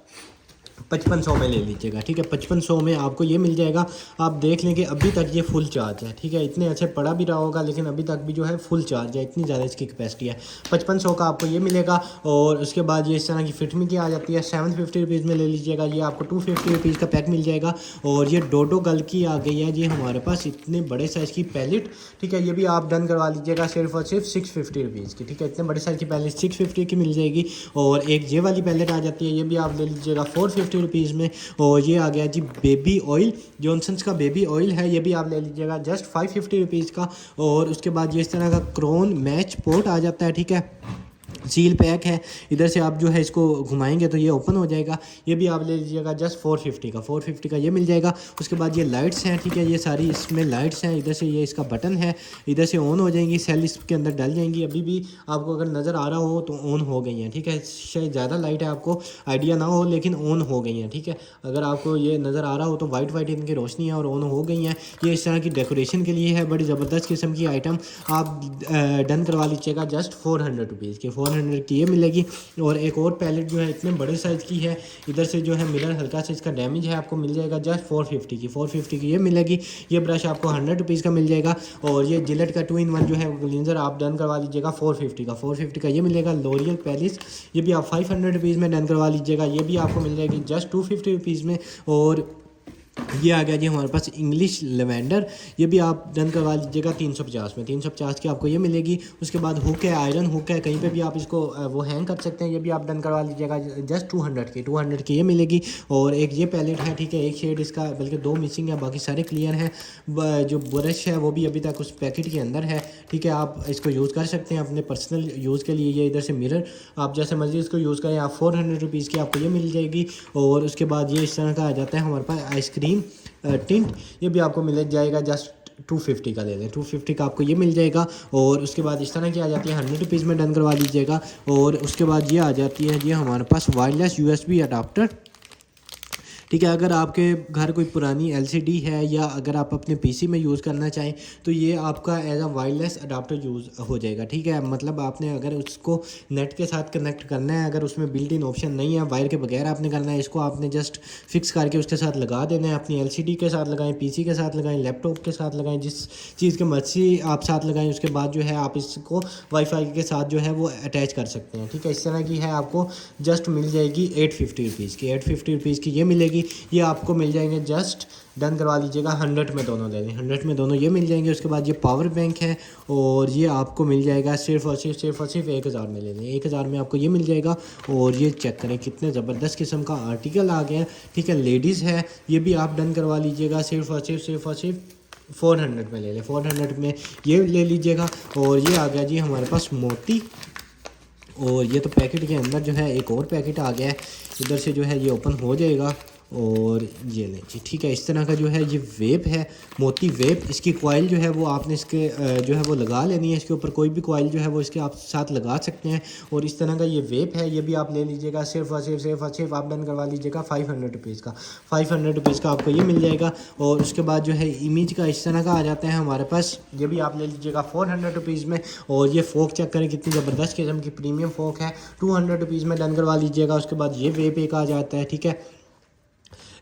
5500 में ले लीजिएगा, ठीक है। 5500 में आपको ये मिल जाएगा। आप देख लें कि अभी तक ये फुल चार्ज है, ठीक है। इतने अच्छे पड़ा भी रहा होगा लेकिन अभी तक भी जो है फुल चार्ज है, इतनी ज़्यादा इसकी कैपेसिटी है। 5500 का आपको ये मिलेगा। और उसके बाद ये इस तरह की फिटमी की आ जाती है, 750 रुपीज़ में ले लीजिएगा। ये आपको 250 रुपीज़ का पैक मिल जाएगा। और ये डोडो गल की आ गई है जी हमारे पास, इतने बड़े साइज़ की पैलेट, ठीक है। ये भी आप डन करवा लीजिएगा सिर्फ और सिर्फ 650 रुपीज़ की, ठीक है। इतने बड़े साइज़ की पैलेट 650 की मिल जाएगी। और एक ये वाली पैलेट आ जाती है, ये भी आप ले लीजिएगा 450 रुपीज़ में। और ये आ गया जी बेबी ऑयल, जॉनसन्स का बेबी ऑयल है। ये भी आप ले लीजिएगा जस्ट 550 रुपीज़ का। और उसके बाद ये इस तरह का क्रोन मैच पोर्ट आ जाता है, ठीक है। सील पैक है। इधर से आप जो है इसको घुमाएंगे तो ये ओपन हो जाएगा। ये भी आप ले लीजिएगा जस्ट 450 का ये मिल जाएगा। उसके बाद ये लाइट्स हैं, ठीक है। ये सारी इसमें लाइट्स हैं। इधर से ये इसका बटन है, इधर से ऑन हो जाएंगी, सेल इसके अंदर डल जाएंगी। अभी भी आपको अगर नज़र आ रहा हो तो ऑन हो गई हैं, ठीक है। शायद ज़्यादा लाइट है, आपको आइडिया ना हो, लेकिन ऑन हो गई हैं, ठीक है। अगर आपको ये नज़र आ रहा हो तो वाइट इनकी रोशनी है और ऑन हो गई हैं। ये इस तरह की डेकोरेशन के लिए है, बड़ी ज़बरदस्त किस्म की आइटम आप डन करवा लीजिएगा जस्ट 400 रुपीज़ के। 400 की ये मिलेगी। और एक और पैलेट जो है इतने बड़े साइज़ की है, इधर से जो है मिरर हल्का सा इसका डैमेज है, आपको मिल जाएगा जस्ट 450 की ये मिलेगी। ये ब्रश आपको 100 रुपीज़ का मिल जाएगा। और ये जिलेट का 2-in-1 जो है क्लींजर आप डन करवा लीजिएगा 450 का ये मिलेगा। लॉरियल पैलेस, ये भी आप 500 रुपीज़ में डन करवा लीजिएगा। ये भी आपको मिल जाएगी जस्ट 250 रुपीज़ में। और ये आ गया जी हमारे पास इंग्लिश लेवेंडर, ये भी आप डन करवा लीजिएगा 350 में। 350 की आपको ये मिलेगी। उसके बाद हुक है, आयरन हुक है, कहीं पे भी आप इसको वो हैंग कर सकते हैं। ये भी आप डन करवा लीजिएगा जस्ट 200 की ये मिलेगी। और एक ये पैलेट है, ठीक है। एक शेड इसका बल्कि 2 मिसिंग है, बाकी सारे क्लियर हैं। जो ब्रश है वो भी अभी तक उस पैकेट के अंदर है, ठीक है। आप इसको यूज़ कर सकते हैं अपने पर्सनल यूज़ के लिए। ये इधर से मिरर आप जैसे मर्जी इसको यूज़ करें। आप 400 रुपीज़ की आपको ये मिल जाएगी। और उसके बाद ये इस तरह का आ जाता है हमारे पास आइसक्रीम टिंट, ये भी आपको मिल जाएगा जस्ट 250 का ले लें। 250 का आपको ये मिल जाएगा। और उसके बाद इस तरह की आ जाती है 100 रुपीज़ में डन करवा लीजिएगा। और उसके बाद ये आ जाती है जी हमारे पास वायरलेस USB अडाप्टर, ठीक है। अगर आपके घर कोई पुरानी एलसीडी है या अगर आप अपने पीसी में यूज़ करना चाहें तो ये आपका as a wireless adapter use हो जाएगा। ठीक है, मतलब आपने अगर उसको नेट के साथ कनेक्ट करना है, अगर उसमें बिल्ट इन ऑप्शन नहीं है, वायर के बगैर आपने करना है, इसको आपने जस्ट फिक्स करके उसके साथ लगा देना है। अपनी एलसीडी के साथ लगाएं, पीसी के साथ लगाएं, लैपटॉप के साथ लगाएं, जिस चीज़ के मर्जी आप साथ लगाएं। उसके बाद जो है आप इसको वाईफाई के साथ जो है वो अटैच कर सकते हैं। ठीक है, इस तरह की है, आपको जस्ट मिल जाएगी 850 रुपीज़ की। 850 रुपीज़ की ये मिलेगी। ये आपको मिल जाएंगे, जस्ट डन करवा लीजिएगा। 100 में दोनों ले लें, 100 में दोनों ये मिल जाएंगे। उसके बाद ये पावर बैंक है और ये आपको मिल जाएगा सिर्फ और सिर्फ 1000 में ले लें। 1000 में आपको ये मिल जाएगा। और ये चेक करें कितने ज़बरदस्त किस्म का आर्टिकल आ गया है। ठीक है, लेडीज़ है, ये भी आप डन करवा लीजिएगा। सिर्फ और सिर्फ 400 में ले लें। 400 में ये ले लीजिएगा। और ये आ गया जी हमारे पास मोती। और ये तो पैकेट के अंदर जो है एक और पैकेट आ गया है, इधर से जो है ये ओपन हो जाएगा। और ये लें जी, ठीक है। इस तरह का जो है ये वेप है, मोती वेप। इसकी कॉइल जो है वो आपने इसके जो है वो लगा लेनी है। इसके ऊपर कोई भी कॉइल जो है वो इसके आप साथ लगा सकते हैं। और इस तरह का ये वेप है, ये भी आप ले लीजिएगा। सिर्फ और सिर्फ आप डन करवा लीजिएगा 500 रुपीज़ का। 500 रुपीज़ का आपको ये मिल जाएगा। और उसके बाद जो है इमेज का इस तरह का आ जाता है हमारे पास, ये भी आप ले लीजिएगा 400 रुपीज़ में। और ये फ़ोक चेक करें कितनी ज़बरदस्त किस्म की प्रीमियम फ़ोक है, 200 रुपीज़ में डन करवा लीजिएगा। उसके बाद ये वेप एक आ जाता है। ठीक है,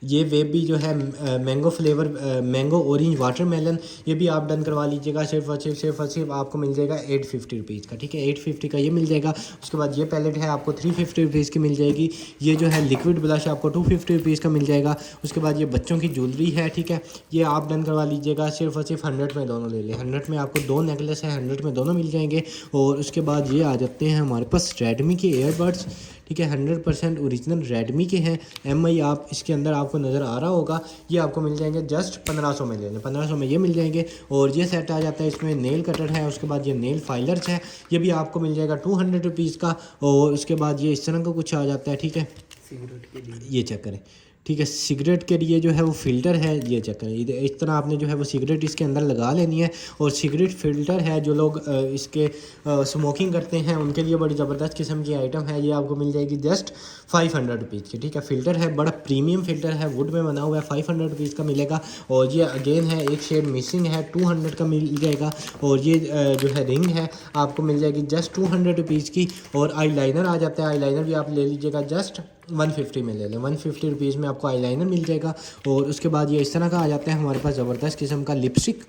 ये वेब भी जो है mango flavour, mango orange watermelon, ये भी आप डन करवा लीजिएगा। सिर्फ और सिर्फ आपको मिल जाएगा 850 रुपीज़ का। ठीक है, 850 का ये मिल जाएगा। उसके बाद ये पैलेट है आपको 350 रुपीज़ की मिल जाएगी। ये जो है लिक्विड ब्लश आपको 250 रुपीज़ का मिल जाएगा। उसके बाद ये बच्चों की ज्वेलरी है। ठीक है, ये आप डन करवा लीजिएगा। सिर्फ और सिर्फ 100 में दोनों ले लें। 100 में आपको 2 नेकलेस है, 100 में दोनों मिल जाएंगे। और उसके बाद ये आ जाते हैं हमारे पास रेडमी के एयरबड्स। ठीक है, 100% ओरिजिनल रेडमी के हैं। MI आप इसके अंदर आपको नज़र आ रहा होगा। ये आपको मिल जाएंगे जस्ट 1500 में ले लें। 1500 में ये मिल जाएंगे। और ये सेट आ जाता है, इसमें नेल कटर है। उसके बाद ये नेल फाइलर्स है, ये भी आपको मिल जाएगा 200 रुपीज़ का। और उसके बाद ये इस तरह का कुछ आ जाता है। ठीक है, सिगरेट के लिए ये चेक करें। ठीक है, सिगरेट के लिए जो है वो फ़िल्टर है, ये चेक करें। इस तरह आपने जो है वो सिगरेट इसके अंदर लगा लेनी है। और सिगरेट फ़िल्टर है, जो लोग इसके स्मोकिंग करते हैं उनके लिए बड़ी ज़बरदस्त किस्म की आइटम है। ये आपको मिल जाएगी जस्ट 500 रुपीज़ की। ठीक है, फ़िल्टर है, बड़ा प्रीमियम फ़िल्टर है, वुड में बना हुआ है, 500 रुपीज़ का मिलेगा। और ये अगेन है, एक शेड मिसिंग है, 200 का मिल जाएगा। और ये जो है रिंग है, आपको मिल जाएगी जस्ट 200 रुपीज़ की। और आई लाइनर आ जाता है, आई लाइनर भी आप ले लीजिएगा जस्ट 150 में ले लें। 150 रुपीज़ में आपको आईलाइनर मिल जाएगा। और उसके बाद ये इस तरह का आ जाता है हमारे पास ज़बरदस्त किस्म का लिपस्टिक।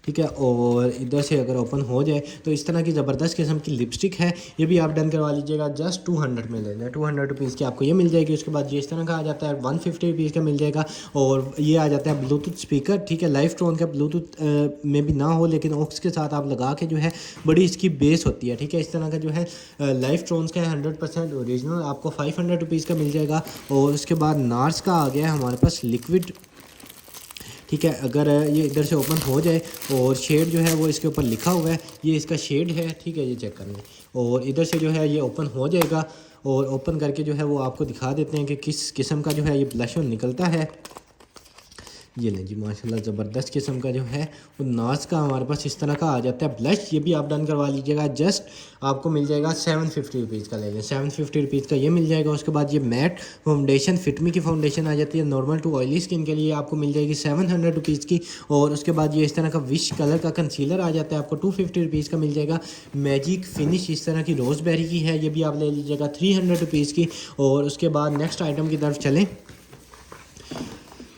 ठीक है, और इधर से अगर ओपन हो जाए तो इस तरह की ज़बरदस्त किस्म की लिपस्टिक है, ये भी आप डन करवा लीजिएगा। जस्ट 200 में ले लें। 200 रुपीज़ की आपको ये मिल जाएगी। उसके बाद ये इस तरह का आ जाता है, 150 रुपीज़ का मिल जाएगा। और ये आ जाता है ब्लूटूथ स्पीकर। ठीक है, लाइफ टोन का ब्लूटूथ में भी ना हो, लेकिन ऑक्स के साथ आप लगा के जो है बड़ी इसकी बेस होती है। ठीक है, इस तरह का जो है लाइफ टोन्स का है, 100% ओरिजिनल, आपको 500 रुपीज़ का मिल जाएगा। और उसके बाद नार्स का आ गया है हमारे पास लिक्विड। ठीक है, अगर ये इधर से ओपन हो जाए और शेड जो है वो इसके ऊपर लिखा हुआ है, ये इसका शेड है। ठीक है, ये चेक कर लें। और इधर से जो है ये ओपन हो जाएगा। और ओपन करके जो है वो आपको दिखा देते हैं कि किस किस्म का जो है ये ब्लश निकलता है। ये लें जी, माशाल्लाह ज़बरदस्त किस्म का जो है वो नाज का हमारे पास इस तरह का आ जाता है ब्लश। ये भी आप डन करवा लीजिएगा। जस्ट आपको मिल जाएगा 750 रुपीज़ का ले लें। 750 रुपीज़ का ये मिल जाएगा। उसके बाद ये मैट फाउंडेशन, फिटमी की फाउंडेशन आ जाती है, नॉर्मल टू ऑयली स्किन के लिए आपको मिल जाएगी 700 रुपीज़ की। और उसके बाद ये इस तरह का विश कलर का कंसीलर आ जाता है, आपको 250 रुपीज़ का मिल जाएगा। मैजिक फिनिश इस तरह की रोज़बेरी की है, ये भी आप ले लीजिएगा 300 रुपीज़ की। और उसके बाद नेक्स्ट आइटम की तरफ चलें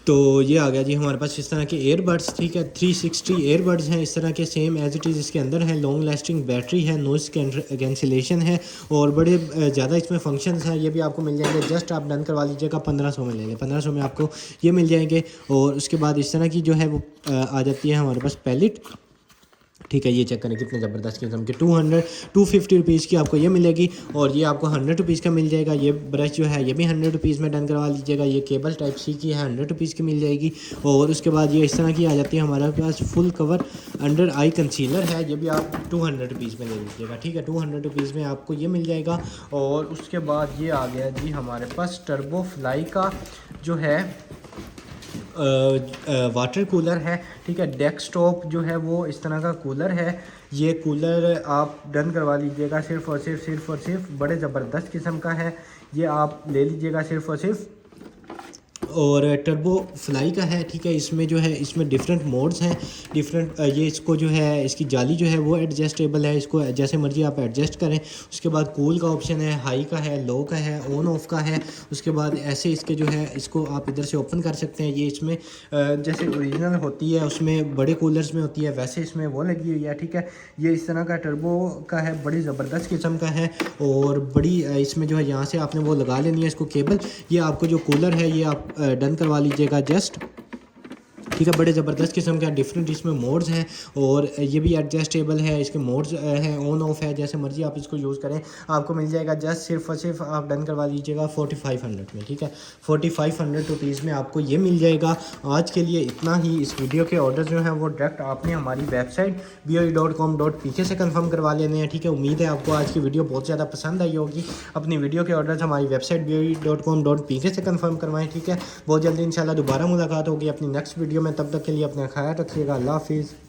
तो ये आ गया जी हमारे पास इस तरह के एयरबड्स। ठीक है, 360 एयरबड्स हैं इस तरह के, सेम एज इट इज़ इसके अंदर है। लॉन्ग लास्टिंग बैटरी है, नॉइज़ कैंसिलेशन है और बड़े ज़्यादा इसमें फंक्शंस हैं। ये भी आपको मिल जाएंगे। जस्ट आप डन करवा लीजिएगा 1500 में ले लें। 1500 में आपको ये मिल जाएंगे। और उसके बाद इस तरह की जो है वो आ जाती है हमारे पास पैलेट। ठीक है, ये चेक करें कितने ज़बरदस्त किस्म के 250 रुपीज़ की आपको ये मिलेगी। और ये आपको 100 रुपीज़ का मिल जाएगा। ये ब्रश जो है ये भी 100 रुपीज़ में डन करवा लीजिएगा। ये केबल टाइप सी की है, 100 रुपीज़ की मिल जाएगी। और उसके बाद ये इस तरह की आ जाती है हमारे पास फुल कवर अंडर आई कंसीलर है, ये भी आप 200 रुपीज़ में ले लीजिएगा। ठीक है, 200 रुपीज़ में आपको ये मिल जाएगा। और उसके बाद ये आ गया जी हमारे पास टर्बो फ्लाई का जो है वाटर कूलर है। ठीक है, डेस्कटॉप जो है वो इस तरह का कूलर है। ये कूलर आप डन करवा लीजिएगा सिर्फ़ और सिर्फ बड़े ज़बरदस्त किस्म का है। ये आप ले लीजिएगा सिर्फ़ और सिर्फ और टर्बो फ्लाई का है, ठीक है। इसमें जो है इसमें डिफरेंट मोड्स हैं, डिफरेंट ये इसको जो है इसकी जाली जो है वो एडजस्टेबल है, इसको जैसे मर्जी आप एडजस्ट करें। उसके बाद कूल का ऑप्शन है, हाई का है, लो का है, ऑन ऑफ का है। उसके बाद ऐसे इसके जो है इसको आप इधर से ओपन कर सकते हैं। ये इसमें जैसे ओरिजिनल होती है उसमें बड़े कूलर्स में होती है वैसे इसमें वो लगी हुई है, ठीक है। ये इस तरह का टर्बो का है, बड़ी ज़बरदस्त किस्म का है और बड़ी इसमें जो है यहाँ से आपने वो लगा लेनी है इसको केबल। ये आपको जो कूलर है ये आप डन करवा लीजिएगा जस्ट, ठीक है। बड़े ज़बरदस्त किस्म का डिफरेंट इसमें मोड्स हैं और ये भी एडजस्टेबल है, इसके मोड्स हैं, ऑन ऑफ है, जैसे मर्जी आप इसको यूज़ करें। आपको मिल जाएगा जस्ट सिर्फ और सिर्फ आप डन करवा लीजिएगा 4500 में, ठीक है। 4500 रुपीज़ में आपको ये मिल जाएगा। आज के लिए इतना ही। इस वीडियो के ऑर्डर जो हैं वो डायरेक्ट आपने हमारी वेबसाइट BOE.com.pk से कंफर्म करवा लेने हैं, ठीक है। उम्मीद है आपको आज की वीडियो बहुत ज़्यादा पसंद आई होगी। अपनी वीडियो के ऑर्डर हमारी वेबसाइट BOE.com.pk से कंफर्म करवाएं, ठीक है। बहुत जल्दी इंशाल्लाह दोबारा मुलाकात होगी अपनी नेक्स्ट वीडियो में। तब तक के लिए अपना ख्याल रखिएगा। अल्लाह हाफिज़।